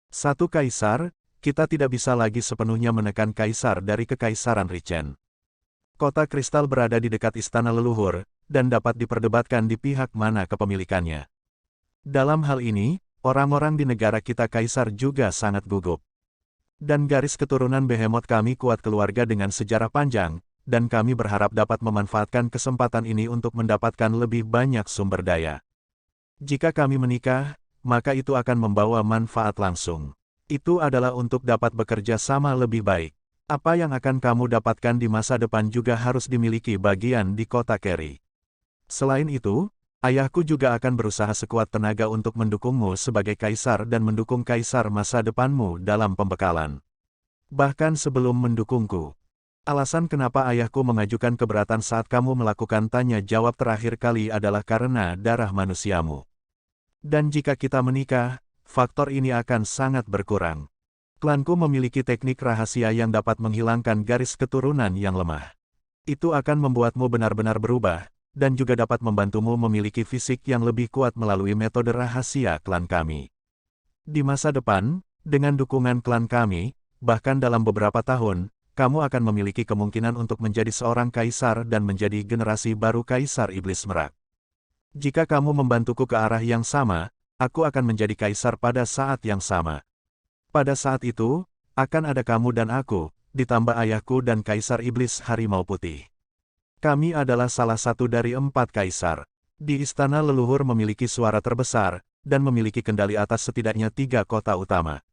Satu kaisar, kita tidak bisa lagi sepenuhnya menekan kaisar dari Kekaisaran Richen. Kota kristal berada di dekat istana leluhur, dan dapat diperdebatkan di pihak mana kepemilikannya. Dalam hal ini, orang-orang di negara kita kaisar juga sangat gugup. Dan garis keturunan Behemoth kami kuat keluarga dengan sejarah panjang, dan kami berharap dapat memanfaatkan kesempatan ini untuk mendapatkan lebih banyak sumber daya. Jika kami menikah, maka itu akan membawa manfaat langsung. Itu adalah untuk dapat bekerja sama lebih baik. Apa yang akan kamu dapatkan di masa depan juga harus dimiliki bagian di kota Kerry. Selain itu, ayahku juga akan berusaha sekuat tenaga untuk mendukungmu sebagai kaisar dan mendukung kaisar masa depanmu dalam pembekalan. Bahkan sebelum mendukungku. Alasan kenapa ayahku mengajukan keberatan saat kamu melakukan tanya jawab terakhir kali adalah karena darah manusiamu. Dan jika kita menikah, faktor ini akan sangat berkurang. Klanku memiliki teknik rahasia yang dapat menghilangkan garis keturunan yang lemah. Itu akan membuatmu benar-benar berubah, dan juga dapat membantumu memiliki fisik yang lebih kuat melalui metode rahasia klan kami. Di masa depan, dengan dukungan klan kami, bahkan dalam beberapa tahun, kamu akan memiliki kemungkinan untuk menjadi seorang kaisar dan menjadi generasi baru Kaisar Iblis Merak. Jika kamu membantuku ke arah yang sama, aku akan menjadi kaisar pada saat yang sama. Pada saat itu, akan ada kamu dan aku, ditambah ayahku dan Kaisar Iblis Harimau Putih. Kami adalah salah satu dari 4 kaisar. Di istana leluhur memiliki suara terbesar, dan memiliki kendali atas setidaknya 3 kota utama.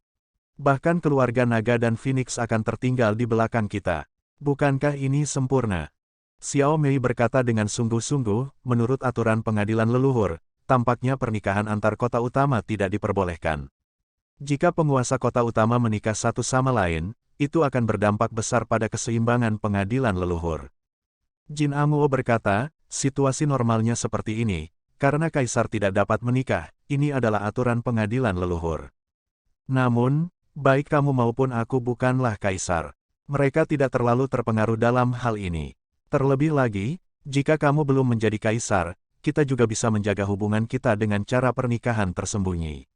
Bahkan keluarga naga dan Phoenix akan tertinggal di belakang kita. Bukankah ini sempurna? Xiao Mei berkata dengan sungguh-sungguh, menurut aturan pengadilan leluhur, tampaknya pernikahan antar kota utama tidak diperbolehkan. Jika penguasa kota utama menikah satu sama lain, itu akan berdampak besar pada keseimbangan pengadilan leluhur. Jin Amuo berkata, situasi normalnya seperti ini, karena kaisar tidak dapat menikah, ini adalah aturan pengadilan leluhur. Namun, baik kamu maupun aku bukanlah kaisar. Mereka tidak terlalu terpengaruh dalam hal ini. Terlebih lagi, jika kamu belum menjadi kaisar, kita juga bisa menjaga hubungan kita dengan cara pernikahan tersembunyi.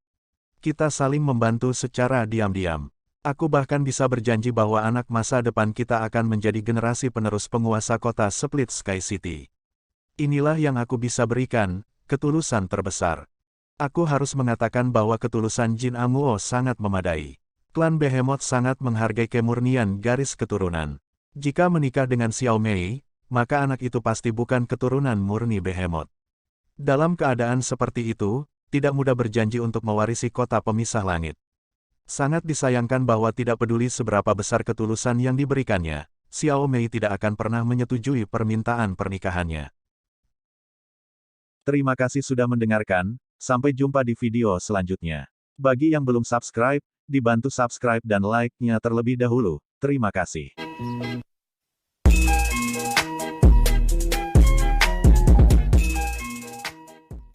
Kita saling membantu secara diam-diam. Aku bahkan bisa berjanji bahwa anak masa depan kita akan menjadi generasi penerus penguasa kota Split Sky City. Inilah yang aku bisa berikan, ketulusan terbesar. Aku harus mengatakan bahwa ketulusan Jin Amuo sangat memadai. Klan Behemoth sangat menghargai kemurnian garis keturunan. Jika menikah dengan Xiao Mei, maka anak itu pasti bukan keturunan murni Behemoth. Dalam keadaan seperti itu, tidak mudah berjanji untuk mewarisi kota pemisah langit. Sangat disayangkan bahwa tidak peduli seberapa besar ketulusan yang diberikannya, Xiao Mei tidak akan pernah menyetujui permintaan pernikahannya. Terima kasih sudah mendengarkan, sampai jumpa di video selanjutnya. Bagi yang belum subscribe, dibantu subscribe dan like-nya terlebih dahulu. Terima kasih.